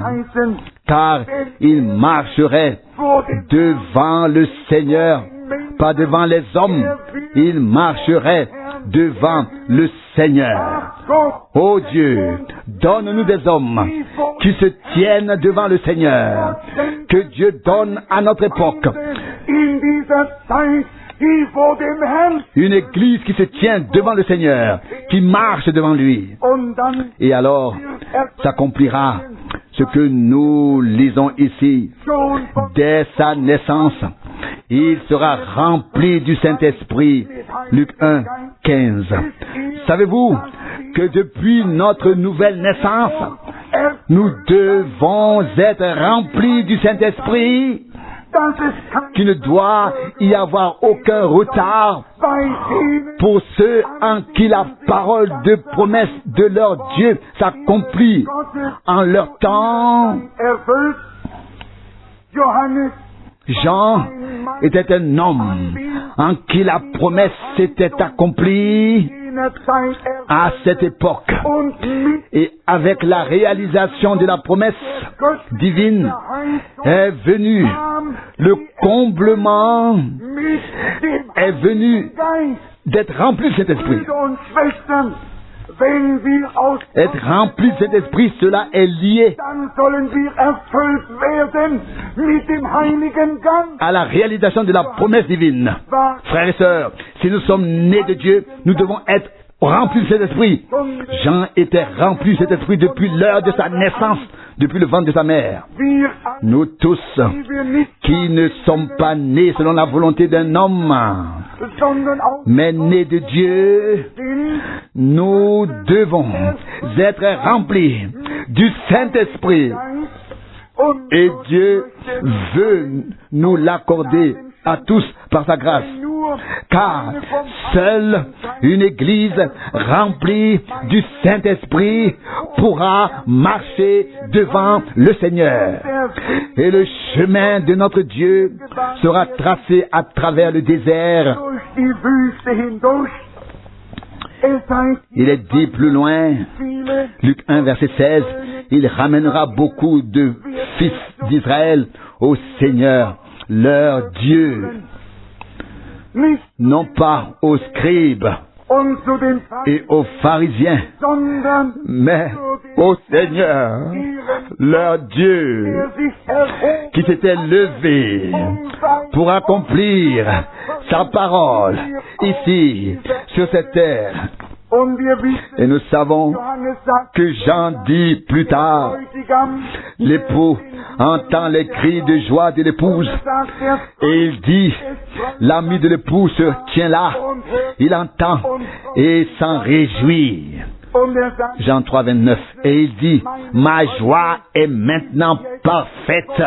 car il marcherait devant le Seigneur, pas devant les hommes, il marcherait devant le Seigneur. Oh Dieu, donne-nous des hommes qui se tiennent devant le Seigneur, que Dieu donne à notre époque. Une église qui se tient devant le Seigneur, qui marche devant lui. Et alors, s'accomplira ce que nous lisons ici. Dès sa naissance, il sera rempli du Saint-Esprit. Luc 1, 15. Savez-vous que depuis notre nouvelle naissance, nous devons être remplis du Saint-Esprit? Qu'il ne doit y avoir aucun retard pour ceux en qui la parole de promesse de leur Dieu s'accomplit en leur temps. Jean était un homme en qui la promesse s'était accomplie à cette époque. Et avec la réalisation de la promesse divine est venu le comblement, est venu d'être rempli de cet esprit. Être rempli de cet esprit, cela est lié à la réalisation de la promesse divine. Frères et sœurs, si nous sommes nés de Dieu, nous devons être rempli de cet esprit. Jean était rempli de cet esprit depuis l'heure de sa naissance, depuis le ventre de sa mère. Nous tous, qui ne sommes pas nés selon la volonté d'un homme, mais nés de Dieu, nous devons être remplis du Saint-Esprit. Et Dieu veut nous l'accorder à tous par sa grâce. Car seule une église remplie du Saint-Esprit pourra marcher devant le Seigneur. Et le chemin de notre Dieu sera tracé à travers le désert. Il est dit plus loin, Luc 1, verset 16, il ramènera beaucoup de fils d'Israël au Seigneur, leur Dieu, non pas aux scribes et aux pharisiens, mais au Seigneur, leur Dieu, qui s'était levé pour accomplir sa parole ici, sur cette terre. Et nous savons que Jean dit plus tard, l'époux entend les cris de joie de l'épouse et il dit, l'ami de l'époux se tient là, il entend et s'en réjouit. Jean 3, 29. Et il dit, ma joie est maintenant parfaite.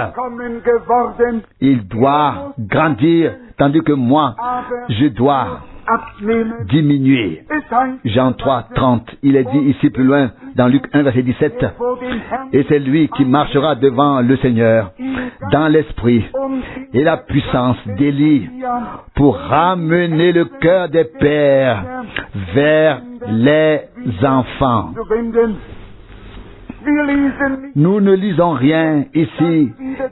Il doit grandir, tandis que moi, je dois diminuer. Jean 3, 30. Il est dit ici plus loin, dans Luc 1, verset 17. Et c'est lui qui marchera devant le Seigneur, dans l'esprit et la puissance d'Élie, pour ramener le cœur des pères vers les enfants. Nous ne lisons rien ici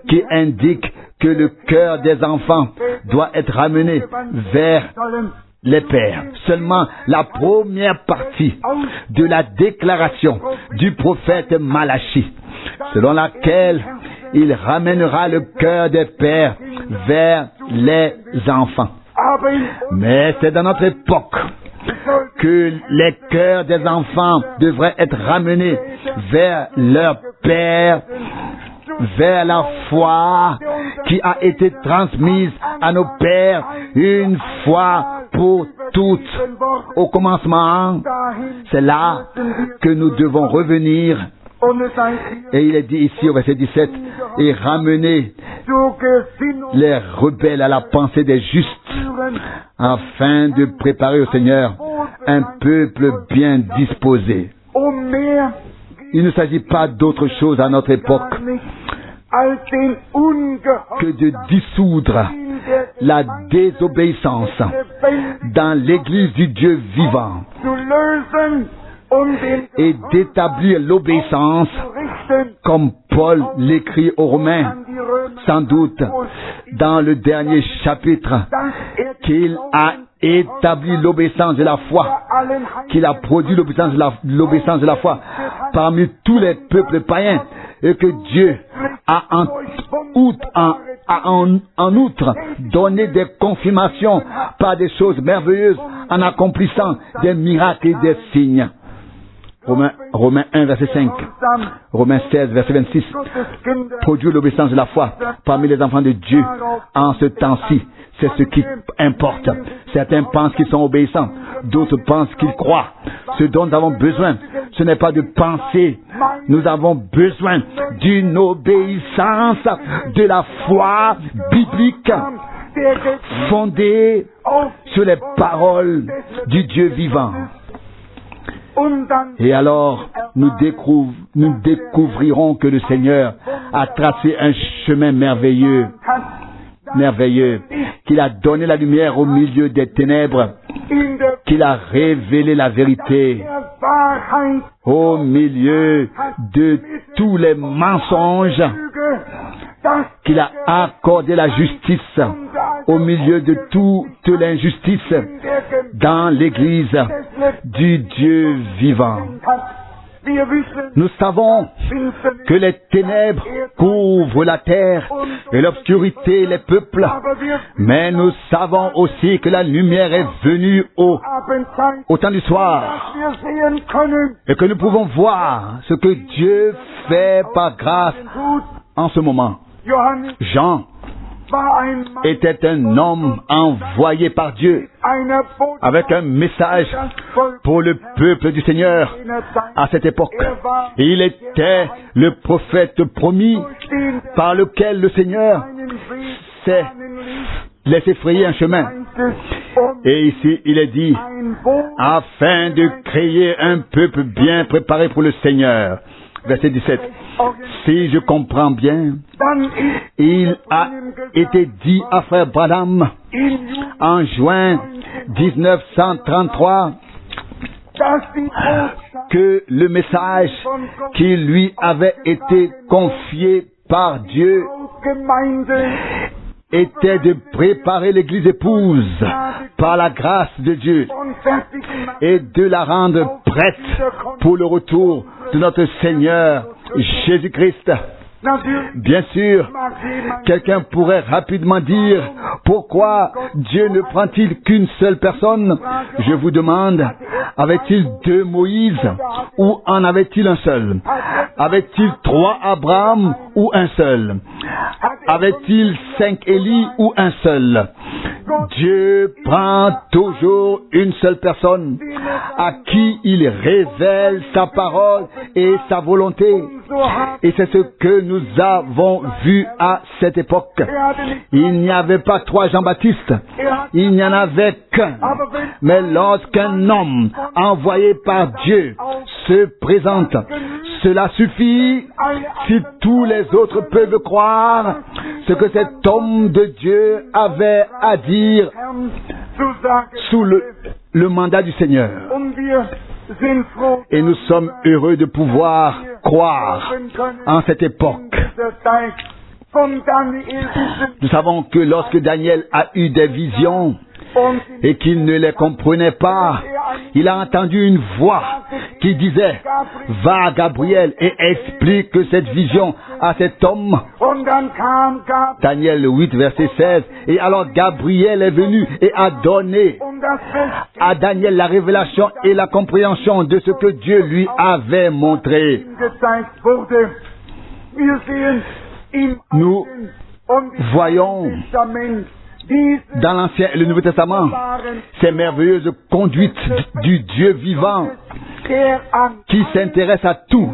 qui indique que le cœur des enfants doit être ramené vers les pères. Seulement la première partie de la déclaration du prophète Malachie, selon laquelle il ramènera le cœur des pères vers les enfants. Mais c'est dans notre époque que les cœurs des enfants devraient être ramenés vers leur père, vers la foi qui a été transmise à nos pères une fois pour toutes. Au commencement, c'est là que nous devons revenir. Et il est dit ici au verset 17, et ramener les rebelles à la pensée des justes, afin de préparer au Seigneur un peuple bien disposé. Il ne s'agit pas d'autre chose à notre époque que de dissoudre la désobéissance dans l'Église du Dieu vivant et d'établir l'obéissance, comme Paul l'écrit aux Romains, sans doute dans le dernier chapitre, qu'il a établi l'obéissance de la foi, qu'il a produit l'obéissance de la foi parmi tous les peuples païens, et que Dieu a en outre donné des confirmations par des choses merveilleuses en accomplissant des miracles et des signes. Romains 1, verset 5. Romains 16, verset 26. Produire l'obéissance de la foi parmi les enfants de Dieu en ce temps-ci. C'est ce qui importe. Certains pensent qu'ils sont obéissants. D'autres pensent qu'ils croient. Ce dont nous avons besoin, ce n'est pas de penser. Nous avons besoin d'une obéissance de la foi biblique fondée sur les paroles du Dieu vivant. Et alors, nous découvrirons que le Seigneur a tracé un chemin merveilleux, qu'il a donné la lumière au milieu des ténèbres, qu'il a révélé la vérité au milieu de tous les mensonges, qu'il a accordé la justice au milieu de toute l'injustice dans l'Église du Dieu vivant. Nous savons que les ténèbres couvrent la terre et l'obscurité les peuples, mais nous savons aussi que la lumière est venue au temps du soir et que nous pouvons voir ce que Dieu fait par grâce en ce moment. Jean était un homme envoyé par Dieu avec un message pour le peuple du Seigneur à cette époque. Et il était le prophète promis par lequel le Seigneur s'est laissé frayer un chemin. Et ici, il est dit, afin de créer un peuple bien préparé pour le Seigneur. Verset 17. Si je comprends bien, il a été dit à frère Branham en juin 1933 que le message qui lui avait été confié par Dieu était de préparer l'Église épouse par la grâce de Dieu et de la rendre prête pour le retour de notre Seigneur Jésus-Christ. Bien sûr, quelqu'un pourrait rapidement dire, pourquoi Dieu ne prend-il qu'une seule personne? Je vous demande, avait-il 2 Moïse ou en avait-il un seul? Avait-il 3 Abraham ou un seul? Avait-il 5 Élie ou un seul? Dieu prend toujours une seule personne à qui il révèle sa parole et sa volonté. Et c'est ce que nous avons vu à cette époque. Il n'y avait pas 3 Jean-Baptiste, il n'y en avait qu'un. Mais lorsqu'un homme envoyé par Dieu se présente, cela suffit si tous les autres peuvent croire ce que cet homme de Dieu avait à dire sous le mandat du Seigneur. Et nous sommes heureux de pouvoir croire en cette époque. Nous savons que lorsque Daniel a eu des visions et qu'il ne les comprenait pas, il a entendu une voix qui disait, va à Gabriel et explique cette vision à cet homme. Daniel 8, verset 16. Et alors Gabriel est venu et a donné à Daniel la révélation et la compréhension de ce que Dieu lui avait montré. Nous voyons dans l'Ancien et le Nouveau Testament ces merveilleuses conduites du Dieu vivant qui s'intéresse à tout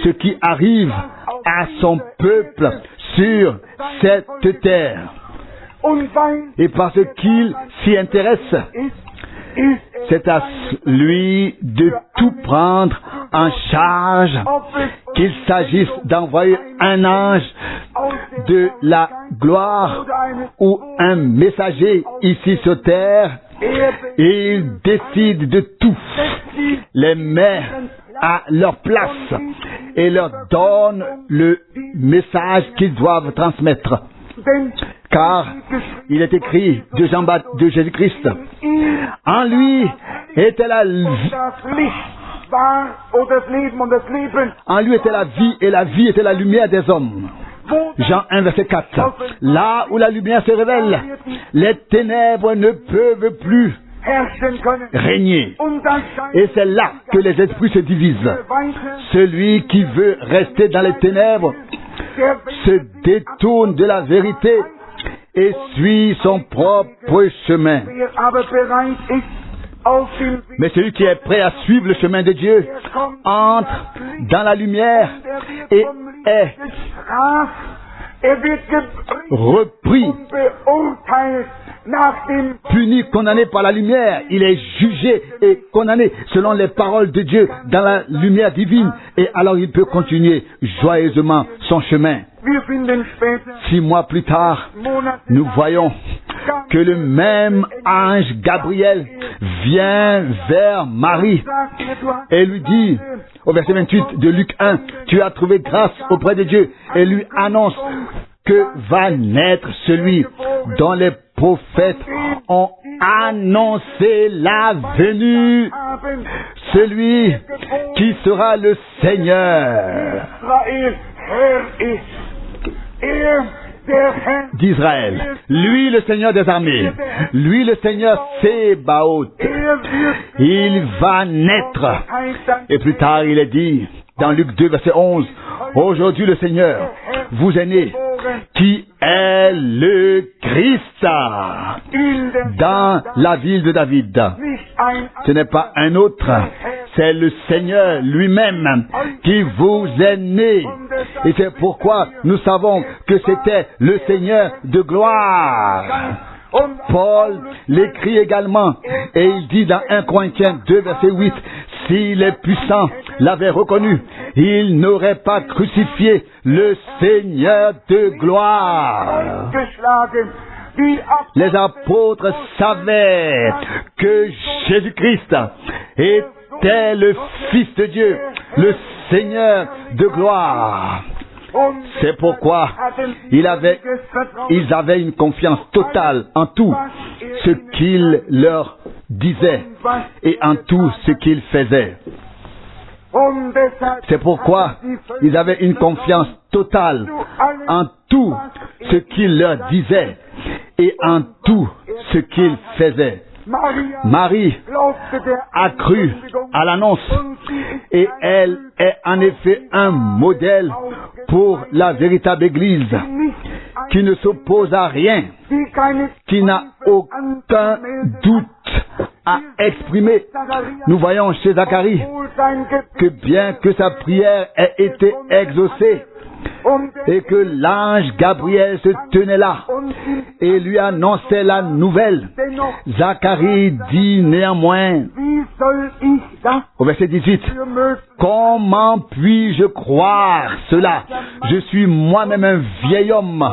ce qui arrive à son peuple sur cette terre. Et parce qu'il s'y intéresse, c'est à lui de tout prendre en charge, qu'il s'agisse d'envoyer un ange de la gloire ou un messager ici sur terre, et il décide de tout, les met à leur place et leur donne le message qu'ils doivent transmettre. Car il est écrit de Jésus-Christ, en lui était la vie, en lui était la vie et la vie était la lumière des hommes. Jean 1, verset 4. Là où la lumière se révèle, les ténèbres ne peuvent plus régner. Et c'est là que les esprits se divisent. Celui qui veut rester dans les ténèbres se détourne de la vérité et suit son propre chemin. Mais celui qui est prêt à suivre le chemin de Dieu entre dans la lumière et est repris, puni, condamné par la lumière. Il est jugé et condamné selon les paroles de Dieu dans la lumière divine. Et alors il peut continuer joyeusement son chemin. 6 mois plus tard, nous voyons que le même ange Gabriel vient vers Marie et lui dit, au verset 28 de Luc 1, tu as trouvé grâce auprès de Dieu, et lui annonce que va naître celui dont les prophètes ont annoncer la venue, celui qui sera le Seigneur d'Israël. Lui, le Seigneur des armées. Lui, le Seigneur Sébaoth. Il va naître. Et plus tard, il est dit, dans Luc 2, verset 11, aujourd'hui, le Seigneur vous est né, qui est le Christ dans la ville de David. Ce n'est pas un autre, c'est le Seigneur lui-même qui vous est né. Et c'est pourquoi nous savons que c'était le Seigneur de gloire. Paul l'écrit également, et il dit dans 1 Corinthiens 2, verset 8, si les puissants l'avaient reconnu, ils n'auraient pas crucifié le Seigneur de gloire. Les apôtres savaient que Jésus-Christ était le Fils de Dieu, le Seigneur de gloire. C'est pourquoi ils avaient une confiance totale en tout ce qu'il leur disait et en tout ce qu'il faisait. C'est pourquoi ils avaient une confiance totale en tout ce qu'il leur disait et en tout ce qu'il faisait. Marie a cru à l'annonce et elle est en effet un modèle pour la véritable Église qui ne s'oppose à rien, qui n'a aucun doute à exprimer. Nous voyons chez Zacharie que bien que sa prière ait été exaucée, et que l'ange Gabriel se tenait là et lui annonçait la nouvelle, Zacharie dit néanmoins au verset 18, comment puis-je croire cela? Je suis moi-même un vieil homme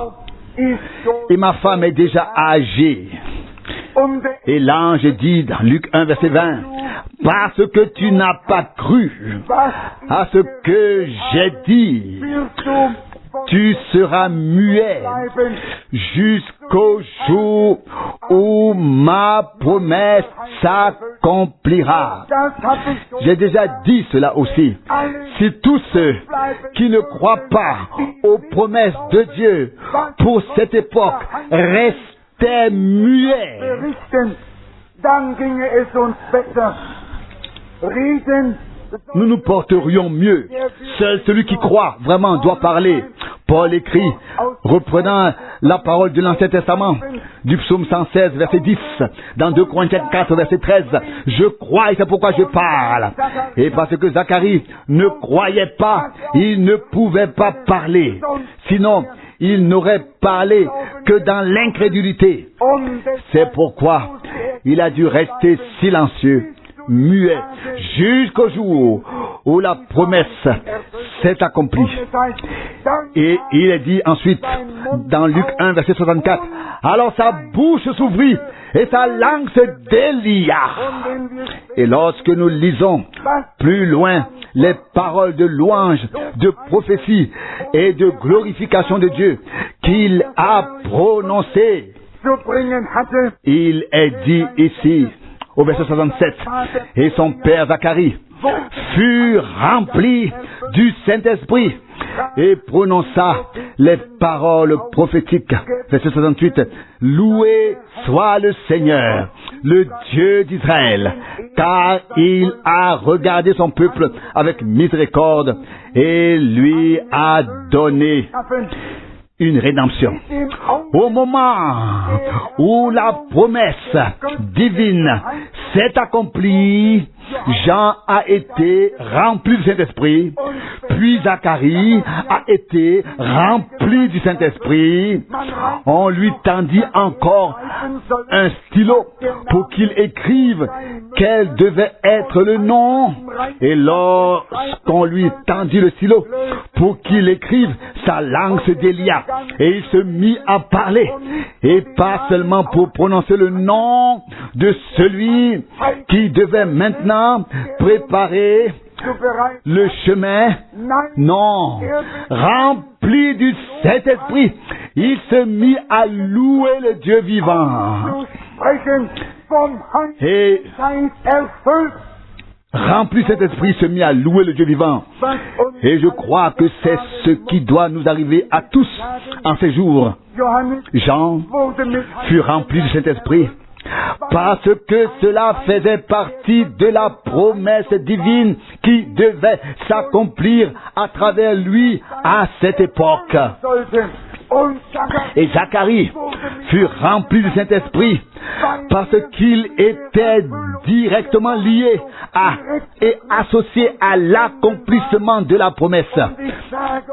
et ma femme est déjà âgée. Et l'ange dit dans Luc 1 verset 20, parce que tu n'as pas cru à ce que j'ai dit, tu seras muet jusqu'au jour où ma promesse s'accomplira. J'ai déjà dit cela aussi. Si tous ceux qui ne croient pas aux promesses de Dieu pour cette époque restaient muets, nous nous porterions mieux. Seul celui qui croit vraiment doit parler. Paul écrit, reprenant la parole de l'Ancien Testament, du psaume 116, verset 10, dans 2 Corinthiens 4, verset 13, je crois et c'est pourquoi je parle. Et parce que Zacharie ne croyait pas, il ne pouvait pas parler. Sinon, il n'aurait parlé que dans l'incrédulité. C'est pourquoi il a dû rester silencieux, muet, jusqu'au jour où la promesse s'est accomplie. Et il est dit ensuite, dans Luc 1, verset 64, alors sa bouche s'ouvrit et sa langue se délia. Et lorsque nous lisons plus loin les paroles de louange, de prophétie et de glorification de Dieu qu'il a prononcées, il est dit ici, au verset 67, et son père Zacharie fut rempli du Saint-Esprit et prononça les paroles prophétiques. Verset 68, loué soit le Seigneur, le Dieu d'Israël, car il a regardé son peuple avec miséricorde et lui a donné une rédemption. Au moment où la promesse divine s'est accomplie, Jean a été rempli du Saint-Esprit, puis Zacharie a été rempli du Saint-Esprit. On lui tendit encore un stylo pour qu'il écrive quel devait être le nom. Et lorsqu'on lui tendit le stylo pour qu'il écrive, sa langue se délia et il se mit à parler. Et pas seulement pour prononcer le nom de celui qui devait maintenant préparer le chemin. Non, rempli du Saint-Esprit, il se mit à louer le Dieu vivant. et rempli cet esprit, se mit à louer le Dieu vivant. Et je crois que c'est ce qui doit nous arriver à tous en ces jours. Jean fut rempli du Saint-Esprit parce que cela faisait partie de la promesse divine qui devait s'accomplir à travers lui à cette époque. Et Zacharie fut rempli du Saint-Esprit parce qu'il était directement lié et associé à l'accomplissement de la promesse.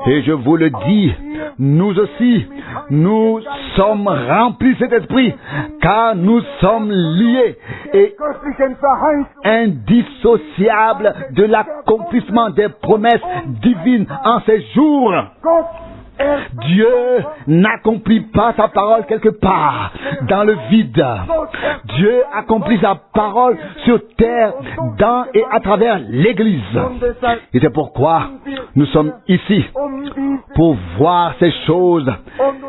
Et je vous le dis, nous aussi, nous sommes remplis de cet esprit, car nous sommes liés et indissociables de l'accomplissement des promesses divines en ces jours. Dieu n'accomplit pas sa parole quelque part dans le vide. Dieu accomplit sa parole sur terre, dans et à travers l'Église. Et c'est pourquoi nous sommes ici, pour voir ces choses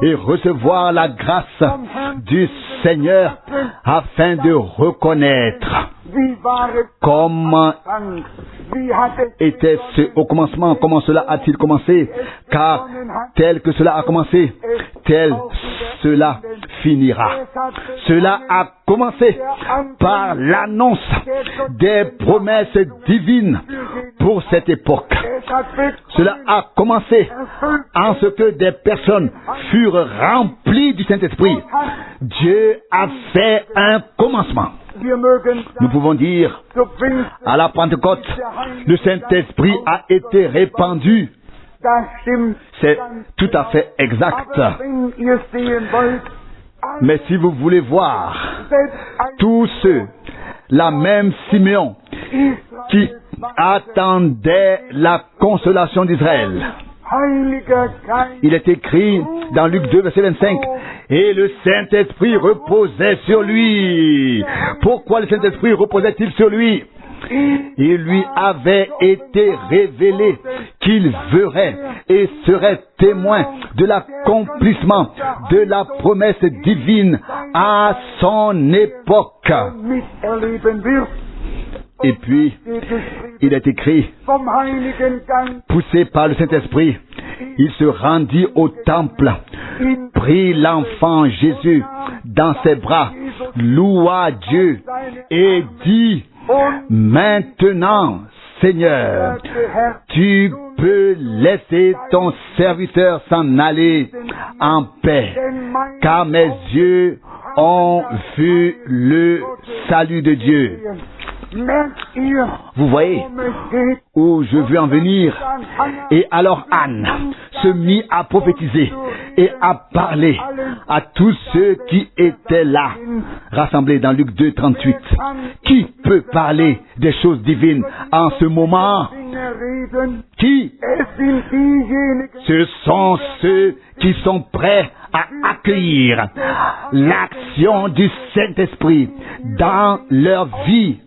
et recevoir la grâce du Seigneur afin de reconnaître comment était-ce au commencement, comment cela a-t-il commencé, car tel que cela a commencé, tel cela finira. Cela a commencé par l'annonce des promesses divines pour cette époque. Cela a commencé en ce que des personnes furent remplies du Saint-Esprit. Dieu a fait un commencement. Nous pouvons dire, à la Pentecôte, le Saint-Esprit a été répandu. C'est tout à fait exact. Mais si vous voulez voir tous ceux, la même Simeon, qui attendait la consolation d'Israël, il est écrit dans Luc 2, verset 25, et le Saint-Esprit reposait sur lui. Pourquoi le Saint-Esprit reposait-il sur lui? Il lui avait été révélé qu'il verrait et serait témoin de l'accomplissement de la promesse divine à son époque. Et puis, il est écrit, poussé par le Saint-Esprit, il se rendit au temple, prit l'enfant Jésus dans ses bras, loua Dieu et dit, maintenant, Seigneur, tu peux laisser ton serviteur s'en aller en paix, car mes yeux ont vu le salut de Dieu. Vous voyez où je veux en venir. Et alors Anne se mit à prophétiser et à parler à tous ceux qui étaient là, rassemblés dans Luc 2, 38. Qui peut parler des choses divines en ce moment? Qui? Ce sont ceux qui sont prêts à accueillir l'action du Saint-Esprit dans leur vie.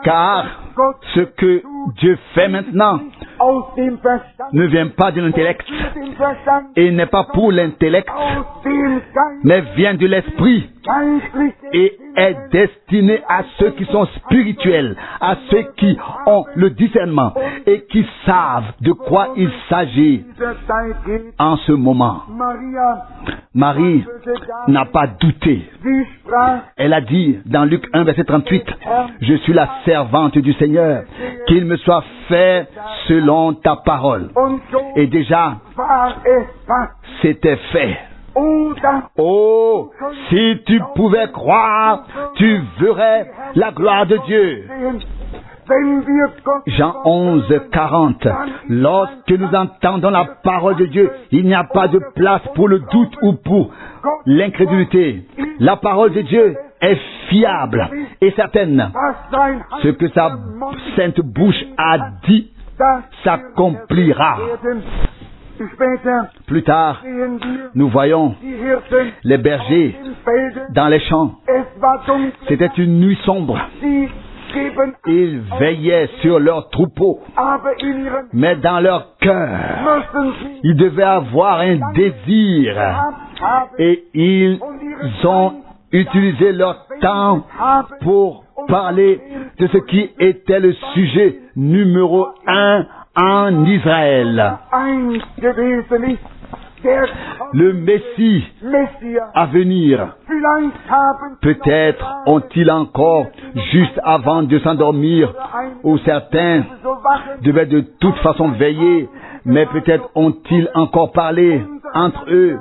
Car ce que Dieu fait maintenant ne vient pas de l'intellect et n'est pas pour l'intellect, mais vient de l'esprit et est destiné à ceux qui sont spirituels, à ceux qui ont le discernement et qui savent de quoi il s'agit en ce moment. Marie n'a pas douté. Elle a dit dans Luc 1, verset 38, « Je suis la servante du Seigneur, qu'il me soit fait selon ta parole. » Et déjà, c'était fait. Oh, si tu pouvais croire, tu verrais la gloire de Dieu. Jean 11, 40. Lorsque nous entendons la parole de Dieu, il n'y a pas de place pour le doute ou pour l'incrédulité. La parole de Dieu est fiable et certaine. Ce que sa sainte bouche a dit s'accomplira. Plus tard, nous voyons les bergers dans les champs. C'était une nuit sombre. Ils veillaient sur leurs troupeaux, mais dans leur cœur, ils devaient avoir un désir et ils ont utiliser leur temps pour parler de ce qui était le sujet numéro 1 en Israël. Le Messie à venir. Peut-être ont-ils encore, juste avant de s'endormir, ou certains devaient de toute façon veiller, mais peut-être ont-ils encore parlé entre eux.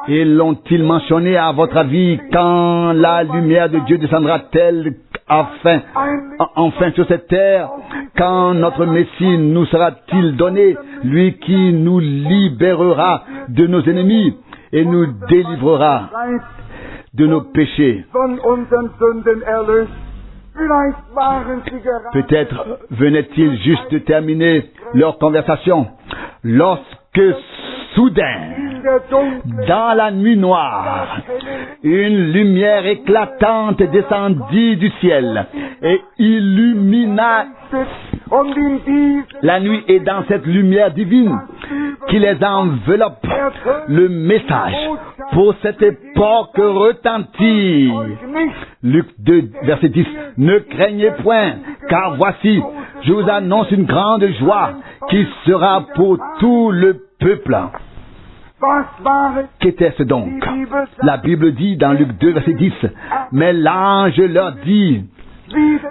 Et l'ont-ils mentionné à votre avis quand la lumière de Dieu descendra-t-elle enfin sur cette terre? Quand notre Messie nous sera-t-il donné, lui qui nous libérera de nos ennemis et nous délivrera de nos péchés? Peut-être venaient-ils juste de terminer leur conversation lorsque soudain, dans la nuit noire, une lumière éclatante descendit du ciel et illumina la nuit, et dans cette lumière divine qui les enveloppe, le message pour cette époque retentit. Luc 2, verset 10. Ne craignez point, car voici, je vous annonce une grande joie qui sera pour tout le peuple. Qu'était-ce donc? La Bible dit dans Luc 2, verset 10, mais l'ange leur dit,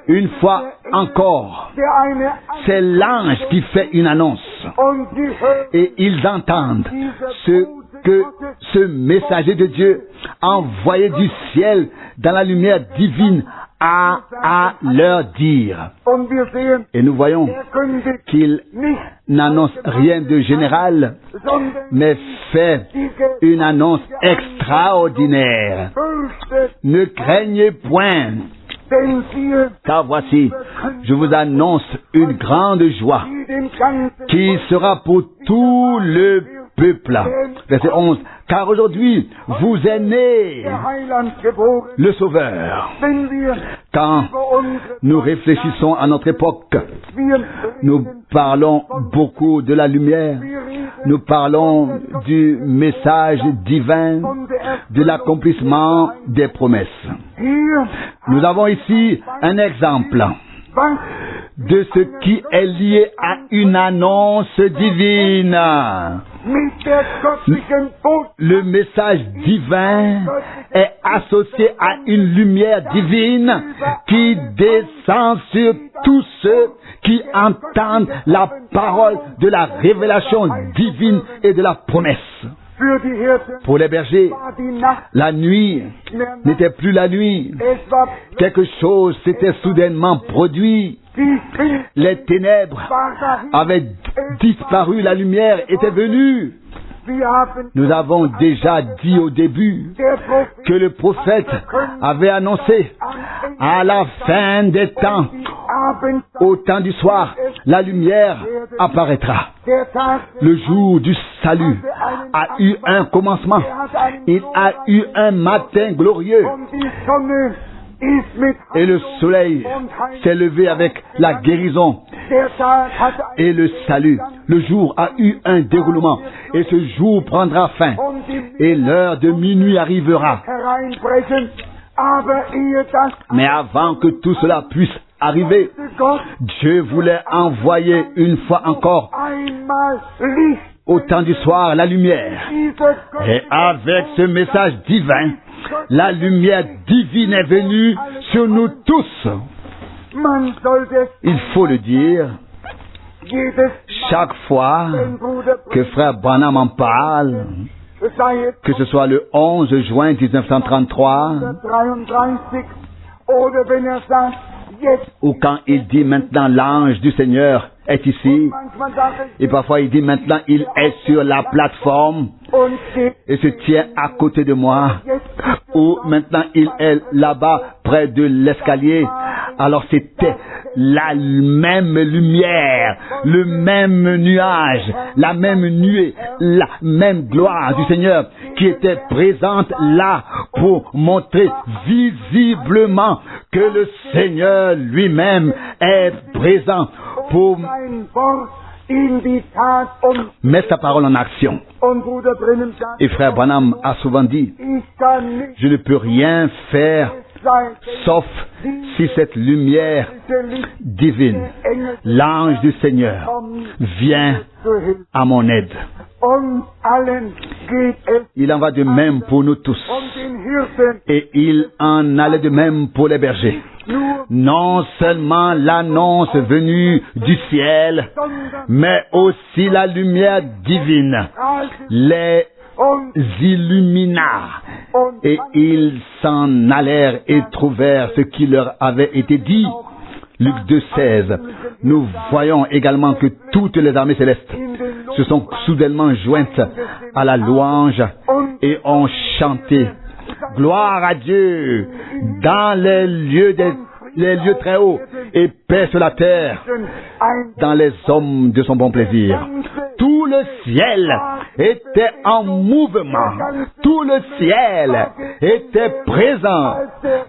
une fois encore, c'est l'ange qui fait une annonce. Et ils entendent ce que ce messager de Dieu, envoyé du ciel dans la lumière divine, a à leur dire. Et nous voyons qu'il n'annonce rien de général, mais fait une annonce extraordinaire. Ne craignez point, car voici, je vous annonce une grande joie qui sera pour tout le peuple. Verset 11. Car aujourd'hui, vous est né le Sauveur. Quand nous réfléchissons à notre époque, nous parlons beaucoup de la lumière, nous parlons du message divin, de l'accomplissement des promesses. Nous avons ici un exemple de ce qui est lié à une annonce divine. Le message divin est associé à une lumière divine qui descend sur tous ceux qui entendent la parole de la révélation divine et de la promesse. Pour les bergers, la nuit n'était plus la nuit. Quelque chose s'était soudainement produit. Les ténèbres avaient disparu, la lumière était venue. Nous avons déjà dit au début que le prophète avait annoncé à la fin des temps, au temps du soir, la lumière apparaîtra. Le jour du salut a eu un commencement. Il a eu un matin glorieux. Et le soleil s'est levé avec la guérison et le salut. Le jour a eu un déroulement et ce jour prendra fin et l'heure de minuit arrivera. Mais avant que tout cela puisse arriver, Dieu voulait envoyer une fois encore au temps du soir la lumière. Et avec ce message divin, la lumière divine est venue sur nous tous. Il faut le dire, chaque fois que Frère Branham en parle, que ce soit le 11 juin 1933, ou quand il dit maintenant l'ange du Seigneur est ici, et parfois il dit maintenant il est sur la plateforme et se tient à côté de moi, ou maintenant il est là-bas près de l'escalier. Alors c'était la même lumière, le même nuage, la même nuée, la même gloire du Seigneur qui était présente là pour montrer visiblement que le Seigneur lui-même est présent pour met sa parole en action. Et frère Branham a souvent dit, je ne peux rien faire sauf si cette lumière divine, l'ange du Seigneur, vient à mon aide. Il en va de même pour nous tous. Et il en allait de même pour les bergers. Non seulement l'annonce venue du ciel, mais aussi la lumière divine les illumina. Et ils s'en allèrent et trouvèrent ce qui leur avait été dit. Luc 2,16. Nous voyons également que toutes les armées célestes se sont soudainement jointes à la louange et ont chanté « Gloire à Dieu dans les lieux très hauts et paix sur la terre dans les hommes de son bon plaisir. » Tout le ciel était en mouvement. Tout le ciel était présent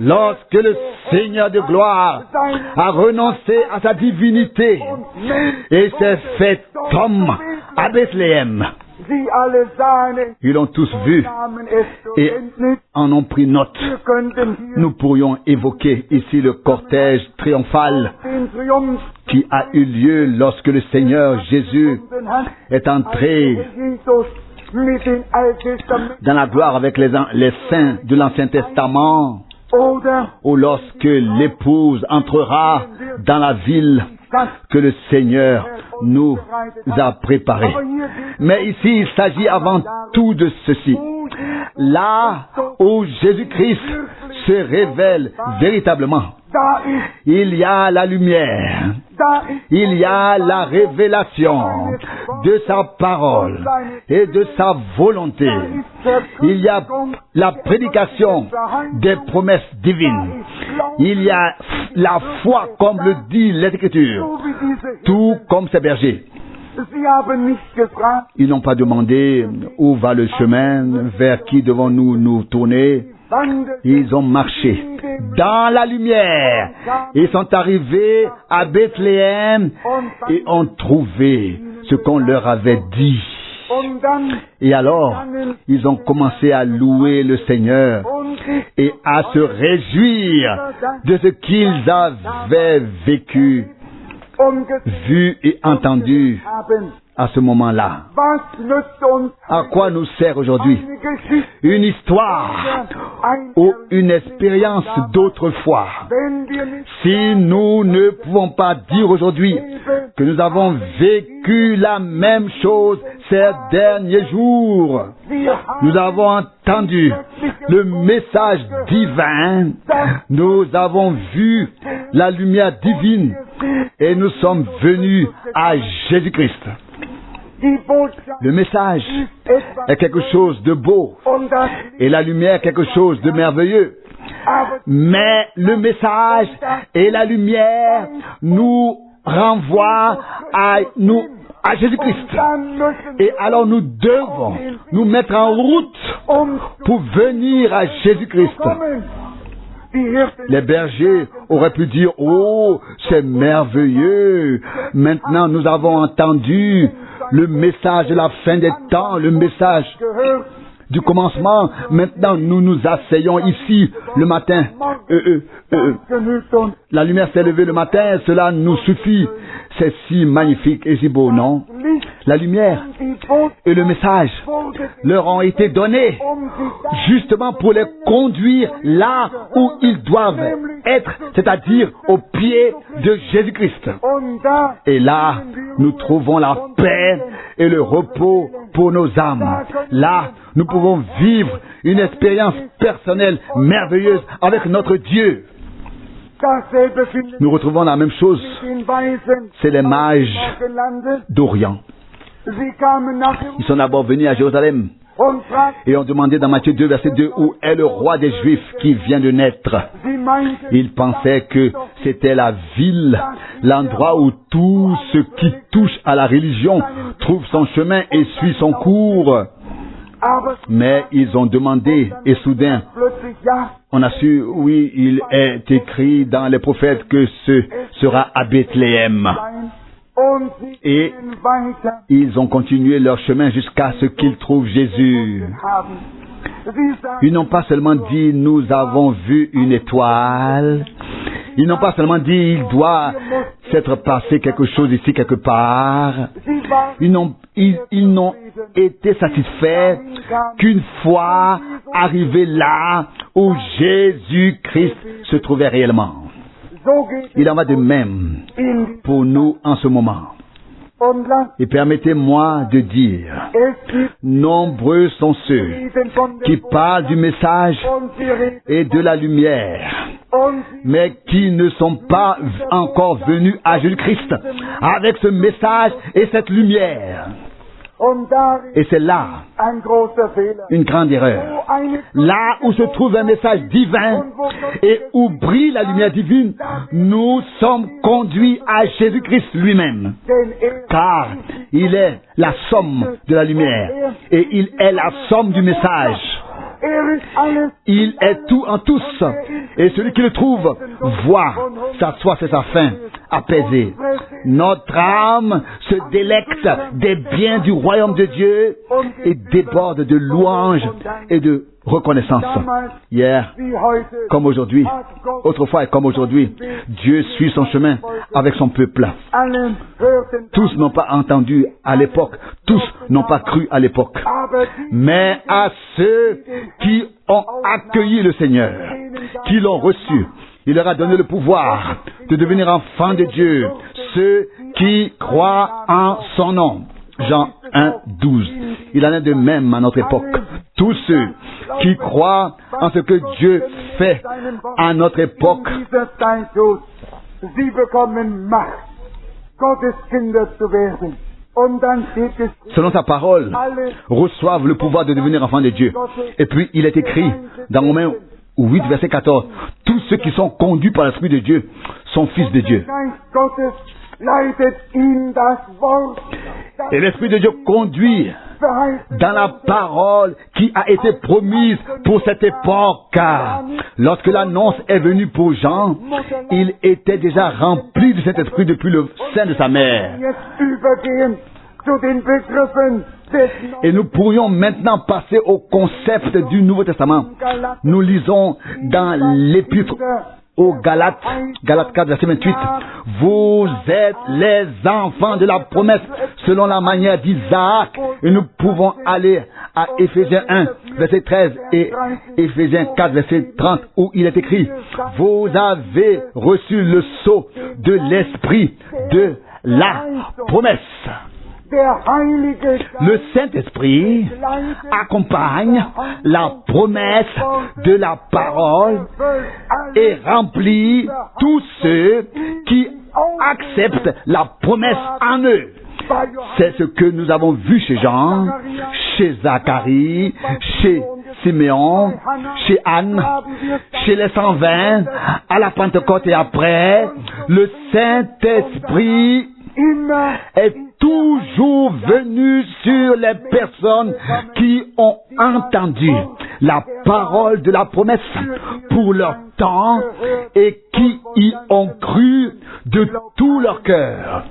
lorsque le Seigneur de gloire a renoncé à sa divinité et s'est fait homme à Bethléem. Ils l'ont tous vu et en ont pris note. Nous pourrions évoquer ici le cortège triomphal qui a eu lieu lorsque le Seigneur Jésus est entré dans la gloire avec les saints de l'Ancien Testament, ou lorsque l'épouse entrera dans la ville que le Seigneur nous a préparée. Mais ici, il s'agit avant tout de ceci. Là où Jésus-Christ se révèle véritablement, il y a la lumière, il y a la révélation de sa parole et de sa volonté. Il y a la prédication des promesses divines. Il y a la foi, comme le dit l'Écriture, tout comme ces bergers. Ils n'ont pas demandé où va le chemin, vers qui devons-nous nous tourner. Ils ont marché dans la lumière. Ils sont arrivés à Bethléem et ont trouvé ce qu'on leur avait dit. Et alors, ils ont commencé à louer le Seigneur et à se réjouir de ce qu'ils avaient vécu, vu et entendu à ce moment-là. À quoi nous sert aujourd'hui une histoire ou une expérience d'autrefois si nous ne pouvons pas dire aujourd'hui que nous avons vécu la même chose ces derniers jours? Nous avons entendu le message divin, nous avons vu la lumière divine et nous sommes venus à Jésus-Christ. Le message est quelque chose de beau et la lumière quelque chose de merveilleux. Mais le message et la lumière nous renvoient à Jésus-Christ. Et alors nous devons nous mettre en route pour venir à Jésus-Christ. Les bergers auraient pu dire « Oh, c'est merveilleux! Maintenant nous avons entendu le message de la fin des temps, le message du commencement. Maintenant nous nous asseyons ici le matin. La lumière s'est levée le matin, cela nous suffit. C'est si magnifique et si beau, non? La lumière et le message leur ont été donnés justement pour les conduire là où ils doivent être, c'est-à-dire au pied de Jésus-Christ. Et là, nous trouvons la paix et le repos pour nos âmes. Là, nous pouvons vivre une expérience personnelle merveilleuse avec notre Dieu. Nous retrouvons la même chose. C'est les mages d'Orient. Ils sont d'abord venus à Jérusalem et ont demandé dans Matthieu 2, verset 2, où est le roi des Juifs qui vient de naître. Ils pensaient que c'était la ville, l'endroit où tout ce qui touche à la religion trouve son chemin et suit son cours. Mais ils ont demandé, et soudain, on a su, oui, il est écrit dans les prophètes que ce sera à Bethléem. Et ils ont continué leur chemin jusqu'à ce qu'ils trouvent Jésus. Ils n'ont pas seulement dit « nous avons vu une étoile ». Ils n'ont pas seulement dit « il doit s'être passé quelque chose ici quelque part ». Ils n'ont été satisfaits qu'une fois arrivés là où Jésus-Christ se trouvait réellement. Il en va de même pour nous en ce moment. Et permettez-moi de dire, nombreux sont ceux qui parlent du message et de la lumière, mais qui ne sont pas encore venus à Jésus-Christ avec ce message et cette lumière. Et c'est là une grande erreur. Là où se trouve un message divin et où brille la lumière divine, nous sommes conduits à Jésus-Christ lui-même. Car il est la somme de la lumière et il est la somme du message. Il est tout en tous. Et celui qui le trouve voit sa soif et sa faim apaisée. Notre âme se délecte des biens du royaume de Dieu et déborde de louanges et de reconnaissance. Hier, comme aujourd'hui, autrefois et comme aujourd'hui, Dieu suit son chemin avec son peuple. Tous n'ont pas entendu à l'époque, tous n'ont pas cru à l'époque. Mais à ceux qui ont accueilli le Seigneur, qui l'ont reçu, il leur a donné le pouvoir de devenir enfants de Dieu, ceux qui croient en son nom. Jean 1, 12. Il en est de même à notre époque. Tous ceux qui croient en ce que Dieu fait à notre époque, selon sa parole, reçoivent le pouvoir de devenir enfants de Dieu. Et puis, il est écrit dans Romains 8, verset 14, tous ceux qui sont conduits par l'Esprit de Dieu sont fils de Dieu. Et l'Esprit de Dieu conduit dans la parole qui a été promise pour cette époque. Lorsque l'annonce est venue pour Jean, il était déjà rempli de cet esprit depuis le sein de sa mère. Et nous pourrions maintenant passer au concept du Nouveau Testament. Nous lisons dans l'Épître aux Galates, Galates 4, verset 28. Vous êtes les enfants de la promesse selon la manière d'Isaac. Et nous pouvons aller à Éphésiens 1, verset 13 et Éphésiens 4, verset 30, où il est écrit, vous avez reçu le sceau de l'esprit de la promesse. Le Saint-Esprit accompagne la promesse de la parole et remplit tous ceux qui acceptent la promesse en eux. C'est ce que nous avons vu chez Jean, chez Zacharie, chez Siméon, chez Anne, chez les 120, à la Pentecôte et après. Le Saint-Esprit est toujours venu sur les personnes qui ont entendu la parole de la promesse pour leur temps et qui y ont cru de tout leur cœur.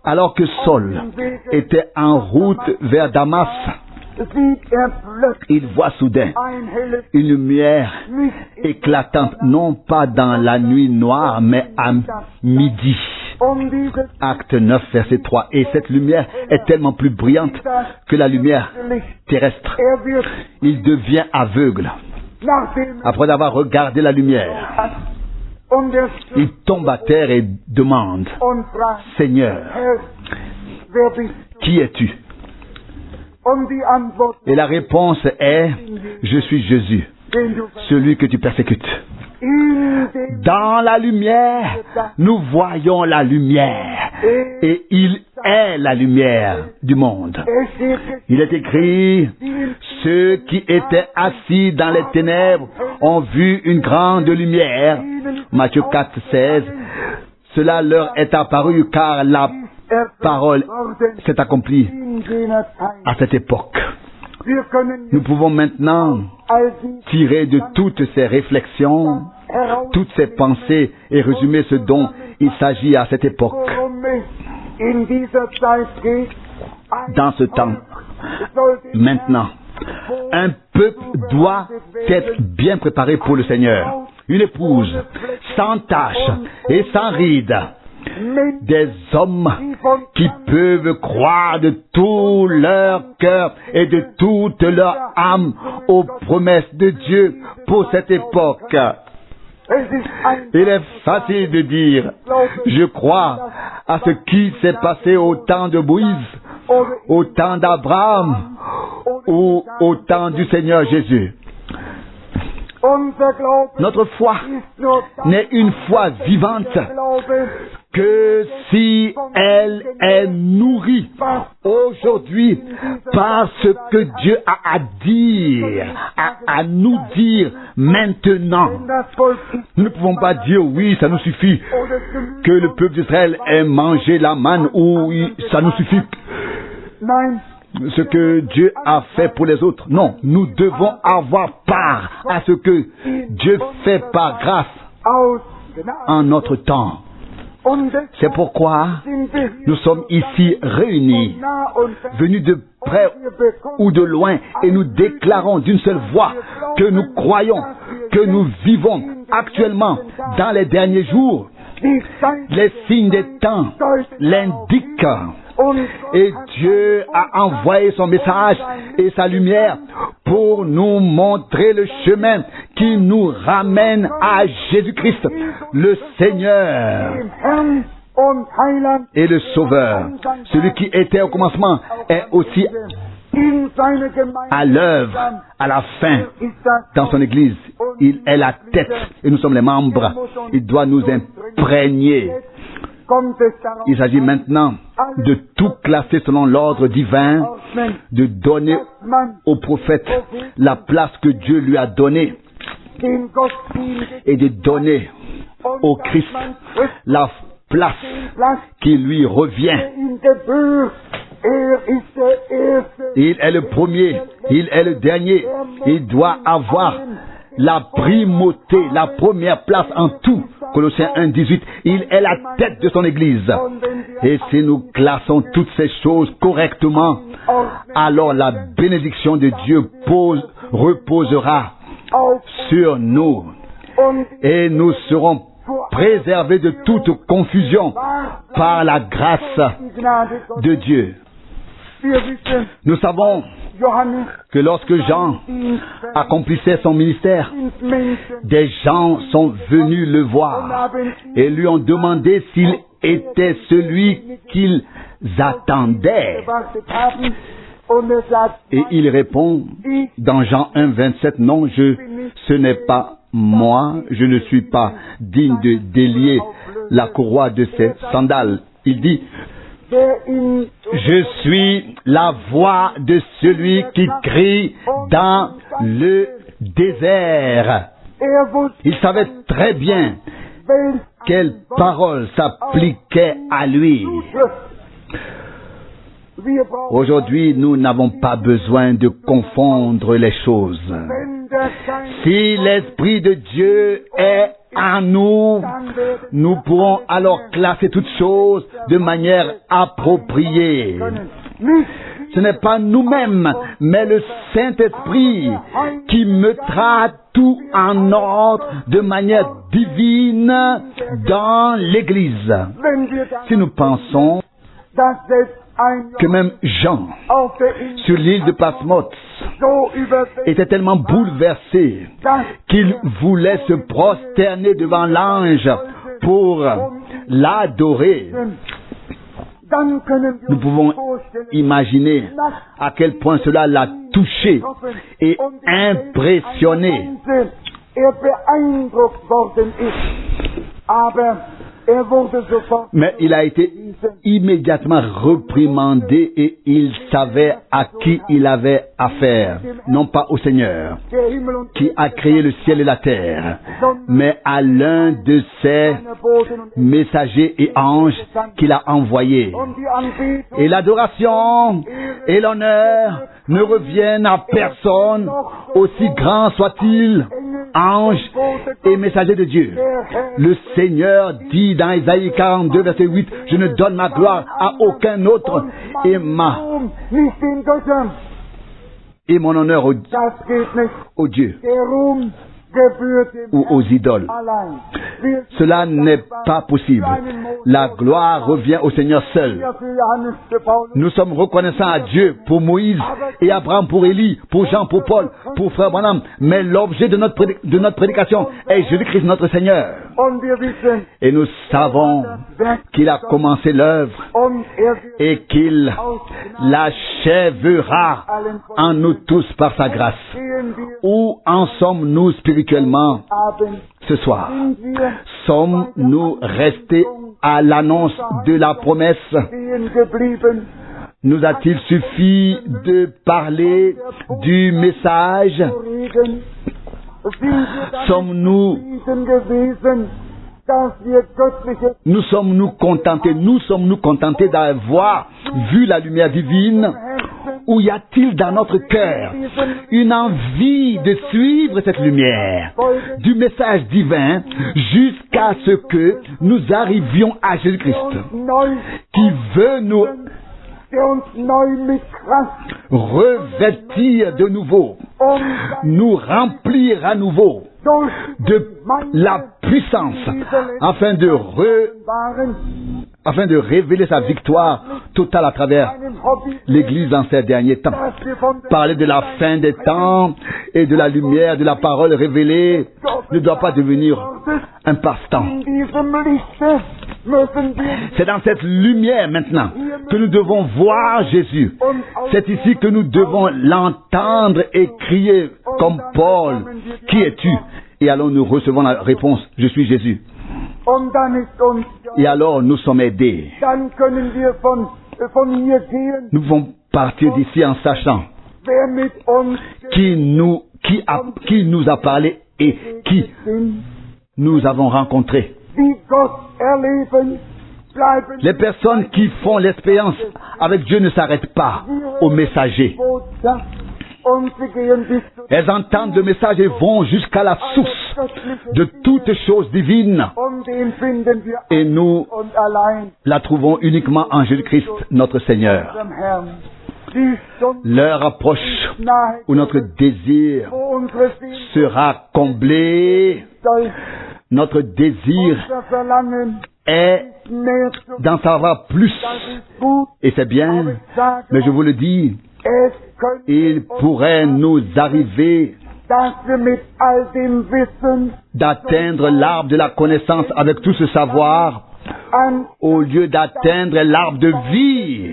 Alors que Saul était en route vers Damas, il voit soudain une lumière éclatante, non pas dans la nuit noire, mais à midi. Acte 9, verset 3. Et cette lumière est tellement plus brillante que la lumière terrestre. Il devient aveugle. Après avoir regardé la lumière, il tombe à terre et demande, Seigneur, qui es-tu? Et la réponse est, je suis Jésus, celui que tu persécutes. Dans la lumière, nous voyons la lumière. Et il est la lumière du monde. Il est écrit, ceux qui étaient assis dans les ténèbres ont vu une grande lumière. Matthieu 4, 16. Cela leur est apparu car la parole s'est accomplie à cette époque. Nous pouvons maintenant tirer de toutes ces réflexions, toutes ces pensées et résumer ce dont il s'agit à cette époque. Dans ce temps, maintenant, un peuple doit être bien préparé pour le Seigneur. Une épouse sans tache et sans ride. Des hommes qui peuvent croire de tout leur cœur et de toute leur âme aux promesses de Dieu pour cette époque. Il est facile de dire, je crois à ce qui s'est passé au temps de Moïse, au temps d'Abraham ou au temps du Seigneur Jésus. Notre foi n'est une foi vivante que si elle est nourrie aujourd'hui par ce que Dieu a à dire, à nous dire maintenant. Nous ne pouvons pas dire oui, ça nous suffit que le peuple d'Israël ait mangé la manne ou ça nous suffit ce que Dieu a fait pour les autres. Non, nous devons avoir part à ce que Dieu fait par grâce en notre temps. C'est pourquoi nous sommes ici réunis, venus de près ou de loin, et nous déclarons d'une seule voix que nous croyons, que nous vivons actuellement dans les derniers jours. Les signes des temps l'indiquent. Et Dieu a envoyé son message et sa lumière pour nous montrer le chemin qui nous ramène à Jésus-Christ, le Seigneur et le Sauveur. Celui qui était au commencement est aussi à l'œuvre, à la fin, dans son Église. Il est la tête et nous sommes les membres. Il doit nous imprégner. Il s'agit maintenant de tout classer selon l'ordre divin, de donner au prophète la place que Dieu lui a donnée et de donner au Christ la place qui lui revient. Il est le premier, il est le dernier, il doit avoir la primauté, la première place en tout. Colossiens 1:18, il est la tête de son Église. Et si nous classons toutes ces choses correctement, alors la bénédiction de Dieu reposera sur nous. Et nous serons préservés de toute confusion par la grâce de Dieu. Nous savons que lorsque Jean accomplissait son ministère, des gens sont venus le voir et lui ont demandé s'il était celui qu'ils attendaient. Et il répond dans Jean 1:27, non, ce n'est pas moi, je ne suis pas digne de délier la courroie de ses sandales. Il dit, je suis la voix de celui qui crie dans le désert. Il savait très bien quelle parole s'appliquait à lui. Aujourd'hui, nous n'avons pas besoin de confondre les choses. Si l'Esprit de Dieu est en nous, nous pourrons alors classer toutes choses de manière appropriée. Ce n'est pas nous-mêmes, mais le Saint-Esprit qui mettra tout en ordre de manière divine dans l'Église. Si nous pensons que même Jean, sur l'île de Patmos, était tellement bouleversé qu'il voulait se prosterner devant l'ange pour l'adorer. Nous pouvons imaginer à quel point cela l'a touché et impressionné. Mais il a été immédiatement reprimandé et il savait à qui il avait affaire. Non pas au Seigneur, qui a créé le ciel et la terre, mais à l'un de ses messagers et anges qu'il a envoyés. Et l'adoration et l'honneur ne reviennent à personne, aussi grand soit-il, ange et messager de Dieu. Le Seigneur dit dans Isaïe 42, verset 8, je ne donne ma gloire à aucun autre et mon honneur au Dieu ou aux idoles. Cela n'est pas possible. La gloire revient au Seigneur seul. Nous sommes reconnaissants à Dieu pour Moïse et Abraham pour Élie, pour Jean, pour Paul, pour Frère Branham. Mais l'objet de notre prédication est Jésus-Christ notre Seigneur. Et nous savons qu'il a commencé l'œuvre et qu'il l'achèvera en nous tous par sa grâce. Où en sommes-nous spirituellement ce soir? Sommes-nous restés à l'annonce de la promesse? Nous a-t-il suffi de parler du message? Nous sommes-nous contentés d'avoir vu la lumière divine? Ou y a-t-il dans notre cœur une envie de suivre cette lumière du message divin jusqu'à ce que nous arrivions à Jésus-Christ qui veut nous revêtir de nouveau, nous remplir à nouveau de la puissance afin de révéler sa victoire totale à travers l'Église dans ces derniers temps. Parler de la fin des temps et de la lumière de la parole révélée ne doit pas devenir un passe-temps. C'est dans cette lumière maintenant que nous devons voir Jésus. C'est ici que nous devons l'entendre et crier comme Paul, « Qui es-tu » Et alors nous recevons la réponse, « Je suis Jésus ». Et alors nous sommes aidés. Nous pouvons partir d'ici en sachant qui nous a parlé et qui nous avons rencontré. Les personnes qui font l'expérience avec Dieu ne s'arrêtent pas au messager. Elles entendent le message et vont jusqu'à la source de toutes choses divines. Et nous la trouvons uniquement en Jésus-Christ, notre Seigneur. L'heure approche où notre désir sera comblé. Notre désir est d'en savoir plus. Et c'est bien, mais je vous le dis, il pourrait nous arriver d'atteindre l'arbre de la connaissance avec tout ce savoir au lieu d'atteindre l'arbre de vie.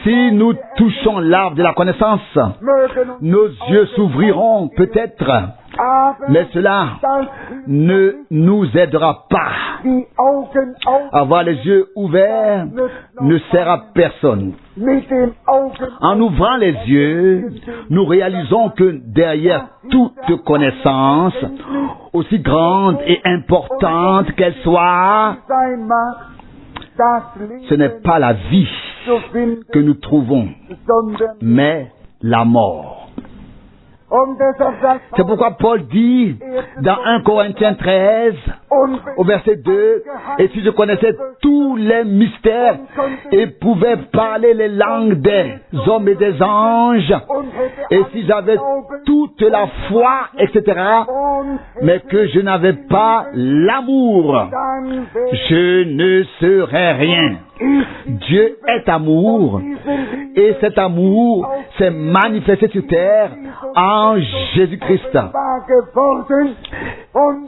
Si nous touchons l'arbre de la connaissance, nos yeux s'ouvriront peut-être, mais cela ne nous aidera pas. Avoir les yeux ouverts ne sert à personne. En ouvrant les yeux, nous réalisons que derrière toute connaissance, aussi grande et importante qu'elle soit, ce n'est pas la vie que nous trouvons, mais la mort. C'est pourquoi Paul dit dans 1 Corinthiens 13, au verset 2, « Et si je connaissais tous les mystères et pouvais parler les langues des hommes et des anges, et si j'avais toute la foi, etc., mais que je n'avais pas l'amour, je ne serais rien. » Dieu est amour, et cet amour s'est manifesté sur terre en Jésus-Christ.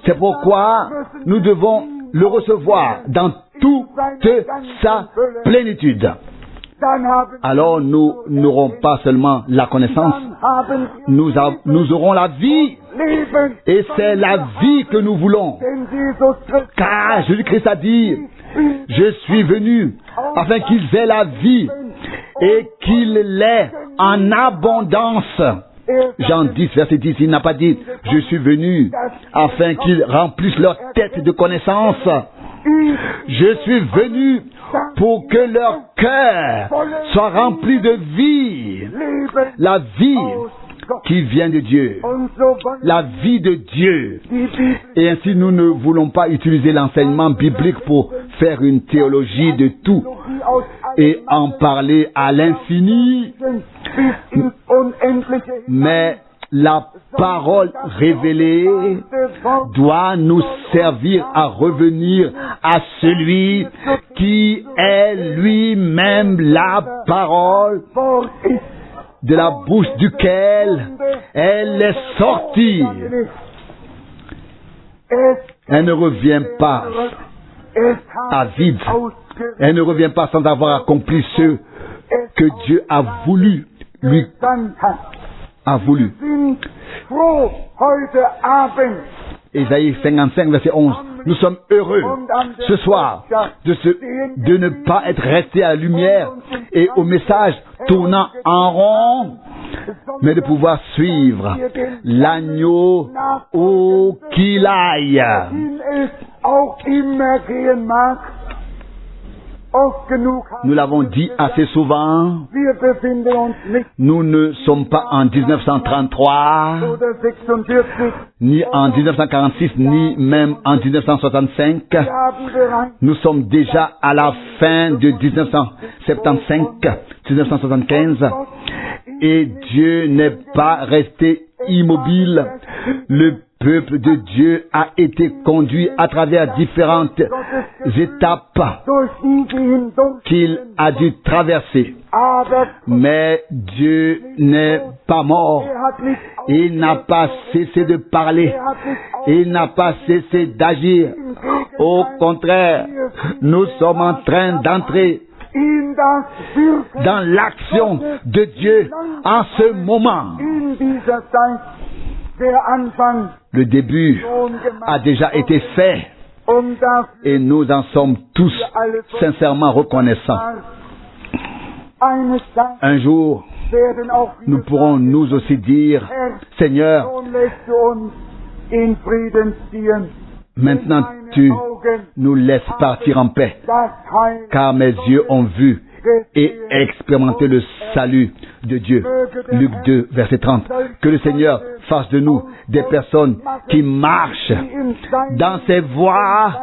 C'est pourquoi nous devons le recevoir dans toute sa plénitude. Alors nous n'aurons pas seulement la connaissance, nous auront la vie. Et c'est la vie que nous voulons. Car Jésus-Christ a dit, je suis venu afin qu'ils aient la vie et qu'ils l'aient en abondance. Jean 10, verset 10, il n'a pas dit, je suis venu afin qu'ils remplissent leur tête de connaissance. Je suis venu pour que leur cœur soit rempli de vie. La vie qui vient de Dieu, la vie de Dieu. Et ainsi, nous ne voulons pas utiliser l'enseignement biblique pour faire une théologie de tout et en parler à l'infini, mais la parole révélée doit nous servir à revenir à celui qui est lui-même la parole, de la bouche duquel elle est sortie. Elle ne revient pas à vide. Elle ne revient pas sans avoir accompli ce que Dieu a voulu, lui a voulu. Ésaïe 55, verset 11. Nous sommes heureux ce soir de ne pas être restés à la lumière et au message tournant en rond, mais de pouvoir suivre l'agneau où qu'il aille. Nous l'avons dit assez souvent, nous ne sommes pas en 1933, ni en 1946, ni même en 1965. Nous sommes déjà à la fin de 1975, et Dieu n'est pas resté immobile. Le peuple de Dieu a été conduit à travers différentes étapes qu'il a dû traverser. Mais Dieu n'est pas mort. Il n'a pas cessé de parler. Il n'a pas cessé d'agir. Au contraire, nous sommes en train d'entrer dans l'action de Dieu en ce moment. Le début a déjà été fait et nous en sommes tous sincèrement reconnaissants. Un jour, nous pourrons nous aussi dire, Seigneur, maintenant tu nous laisses partir en paix, car mes yeux ont vu et expérimenter le salut de Dieu. Luc 2, verset 30. Que le Seigneur fasse de nous des personnes qui marchent dans ses voies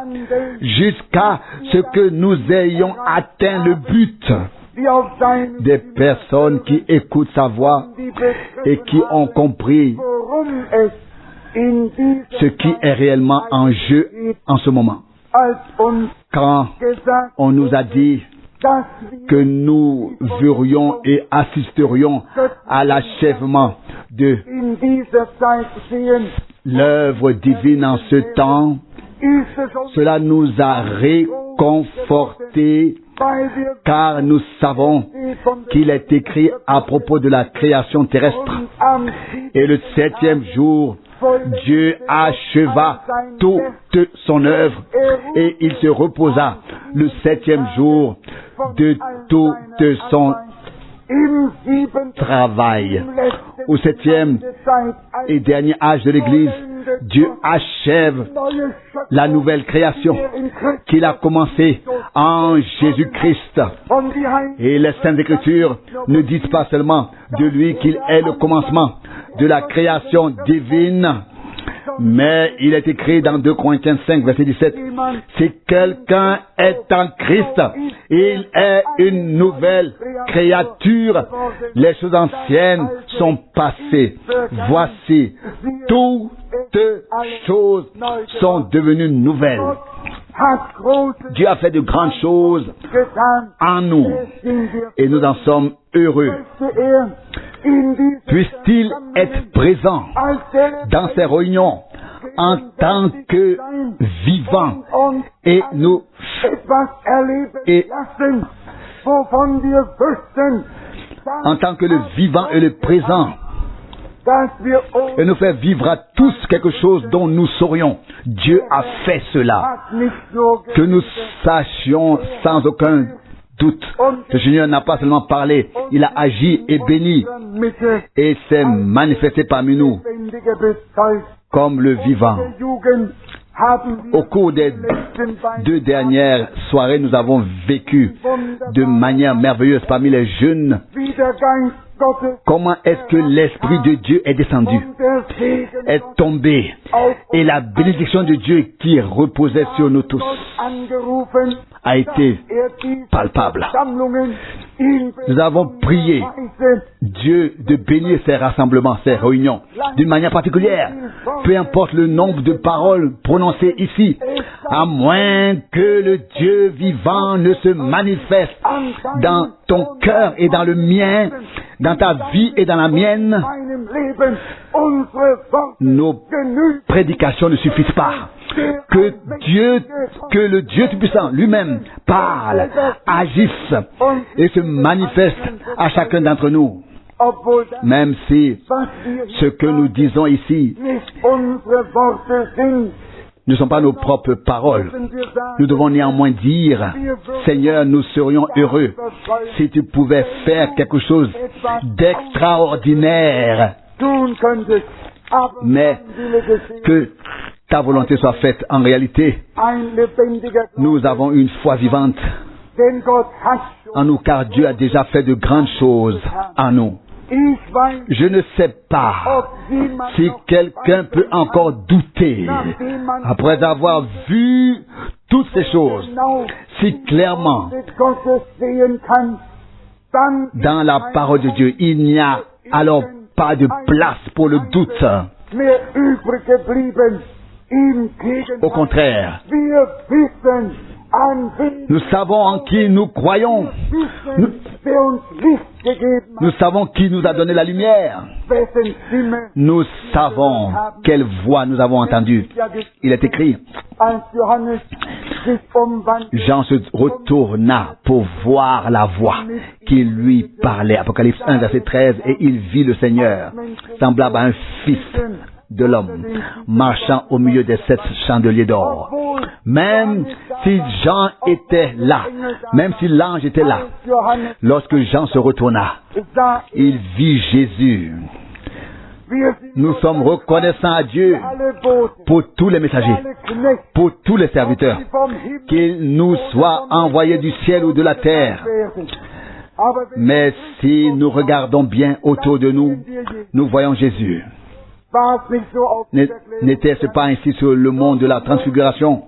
jusqu'à ce que nous ayons atteint le but. Des personnes qui écoutent sa voix et qui ont compris ce qui est réellement en jeu en ce moment. Quand on nous a dit que nous verrions et assisterions à l'achèvement de l'œuvre divine en ce temps, cela nous a réconfortés, car nous savons qu'il est écrit à propos de la création terrestre. Et le 7e jour, Dieu acheva toute son œuvre et il se reposa le 7e jour de tout son travail. Au 7e et dernier âge de l'Église, Dieu achève la nouvelle création qu'il a commencée en Jésus-Christ. Et les Saintes Écritures ne disent pas seulement de lui qu'il est le commencement de la création divine, mais il est écrit dans 2 Corinthiens 5, verset 17, si quelqu'un est en Christ, il est une nouvelle créature. Les choses anciennes sont passées. Voici, toutes choses sont devenues nouvelles. Dieu a fait de grandes choses en nous et nous en sommes heureux. Puisse-t-il être présent dans ces réunions en tant que vivant et nous en tant que le vivant et le présent et nous faire vivre à tous quelque chose dont nous saurions. Dieu a fait cela. Que nous sachions sans aucun doute. Le Seigneur n'a pas seulement parlé, il a agi et béni et s'est manifesté parmi nous comme le vivant. Au cours des 2 dernières soirées, nous avons vécu de manière merveilleuse parmi les jeunes comment est-ce que l'Esprit de Dieu est descendu, est tombé, et la bénédiction de Dieu qui reposait sur nous tous a été palpable. Nous avons prié Dieu de bénir ces rassemblements, ces réunions, d'une manière particulière. Peu importe le nombre de paroles prononcées ici, à moins que le Dieu vivant ne se manifeste dans ton cœur et dans le mien, dans ta vie et dans la mienne, nos prédications ne suffisent pas. Que le Dieu Tout-Puissant lui-même parle, agisse et se manifeste à chacun d'entre nous. Même si ce que nous disons ici ne sont pas nos propres paroles, nous devons néanmoins dire, Seigneur, nous serions heureux si tu pouvais faire quelque chose d'extraordinaire, mais que ta volonté soit faite en réalité. Nous avons une foi vivante en nous, car Dieu a déjà fait de grandes choses en nous. Je ne sais pas si quelqu'un peut encore douter, après avoir vu toutes ces choses si clairement dans la parole de Dieu. Il n'y a alors pas de place pour le doute. Au contraire, nous savons en qui nous croyons. Nous savons qui nous a donné la lumière. Nous savons quelle voix nous avons entendue. Il est écrit, Jean se retourna pour voir la voix qui lui parlait. Apocalypse 1, verset 13, et il vit le Seigneur, semblable à un fils de l'homme, marchant au milieu des 7 chandeliers d'or. Même si Jean était là, même si l'ange était là, lorsque Jean se retourna, il vit Jésus. Nous sommes reconnaissants à Dieu pour tous les messagers, pour tous les serviteurs, qu'ils nous soient envoyés du ciel ou de la terre. Mais si nous regardons bien autour de nous, nous voyons Jésus. N'était-ce pas ainsi sur le mont de la transfiguration?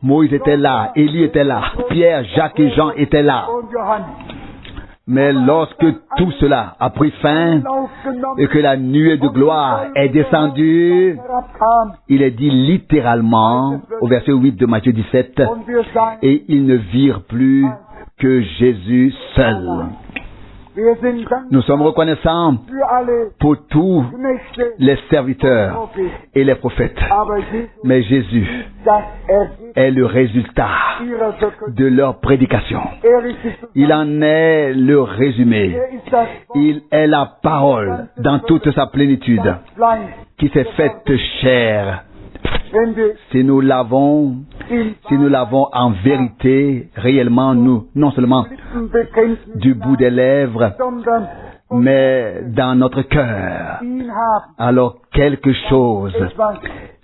Moïse était là, Élie était là, Pierre, Jacques et Jean étaient là. Mais lorsque tout cela a pris fin et que la nuée de gloire est descendue, il est dit littéralement au verset 8 de Matthieu 17, et ils ne virent plus que Jésus seul. Nous sommes reconnaissants pour tous les serviteurs et les prophètes. Mais Jésus est le résultat de leur prédication. Il en est le résumé. Il est la parole dans toute sa plénitude qui s'est faite chair. Si nous l'avons en vérité, réellement, nous, non seulement du bout des lèvres, mais dans notre cœur, alors quelque chose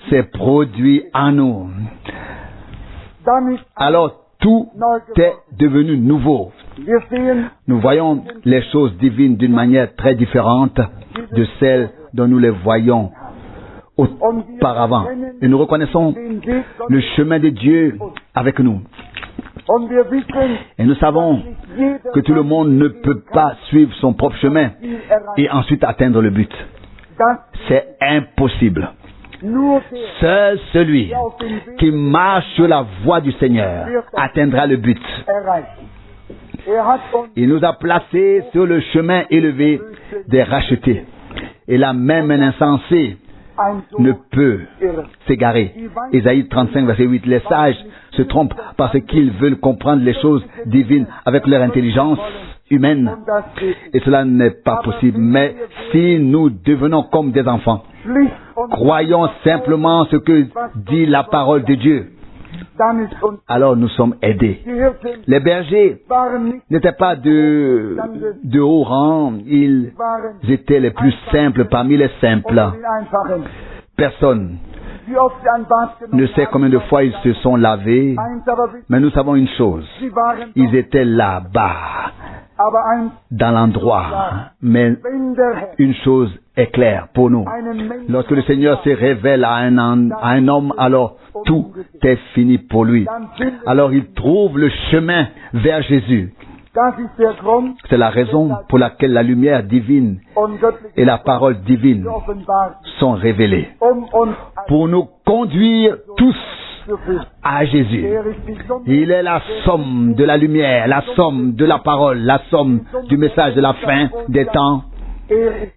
s'est produit en nous. Alors tout est devenu nouveau. Nous voyons les choses divines d'une manière très différente de celle dont nous les voyons auparavant. Et nous reconnaissons le chemin de Dieu avec nous. Et nous savons que tout le monde ne peut pas suivre son propre chemin et ensuite atteindre le but. C'est impossible. Seul celui qui marche sur la voie du Seigneur atteindra le but. Il nous a placés sur le chemin élevé des rachetés. Et là même un insensé ne peut s'égarer. Ésaïe 35, verset 8. Les sages se trompent parce qu'ils veulent comprendre les choses divines avec leur intelligence humaine. Et cela n'est pas possible. Mais si nous devenons comme des enfants, croyons simplement ce que dit la parole de Dieu, alors nous sommes aidés. Les bergers n'étaient pas de haut rang, ils étaient les plus simples parmi les simples. Personne ne sait combien de fois ils se sont lavés, mais nous savons une chose, ils étaient là-bas, dans l'endroit. Mais une chose est claire pour nous. Lorsque le Seigneur se révèle à un homme, alors tout est fini pour lui. Alors il trouve le chemin vers Jésus. C'est la raison pour laquelle la lumière divine et la parole divine sont révélées. Pour nous conduire tous à Jésus. Il est la somme de la lumière, la somme de la parole, la somme du message de la fin des temps.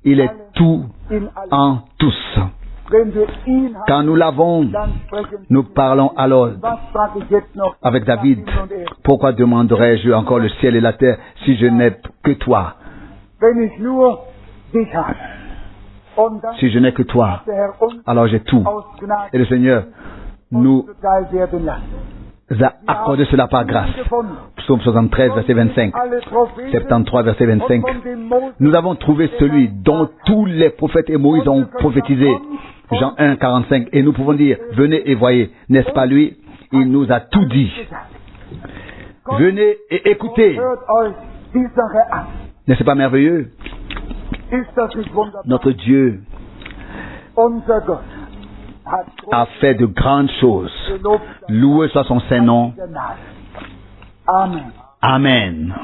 Il est tout en tous. Quand nous l'avons, nous parlons alors avec David. Pourquoi demanderais-je encore le ciel et la terre si je n'ai que toi? Si je n'ai que toi, alors j'ai tout. Et le Seigneur nous a accordé cela par grâce. Psaume 73, verset 25. 73, verset 25. Nous avons trouvé celui dont tous les prophètes et Moïse ont prophétisé. Jean 1, 45. Et nous pouvons dire, venez et voyez, n'est-ce pas lui? Il nous a tout dit. Venez et écoutez. N'est-ce pas merveilleux? Notre Dieu a fait de grandes choses. Loué soit son Saint-Nom. Amen.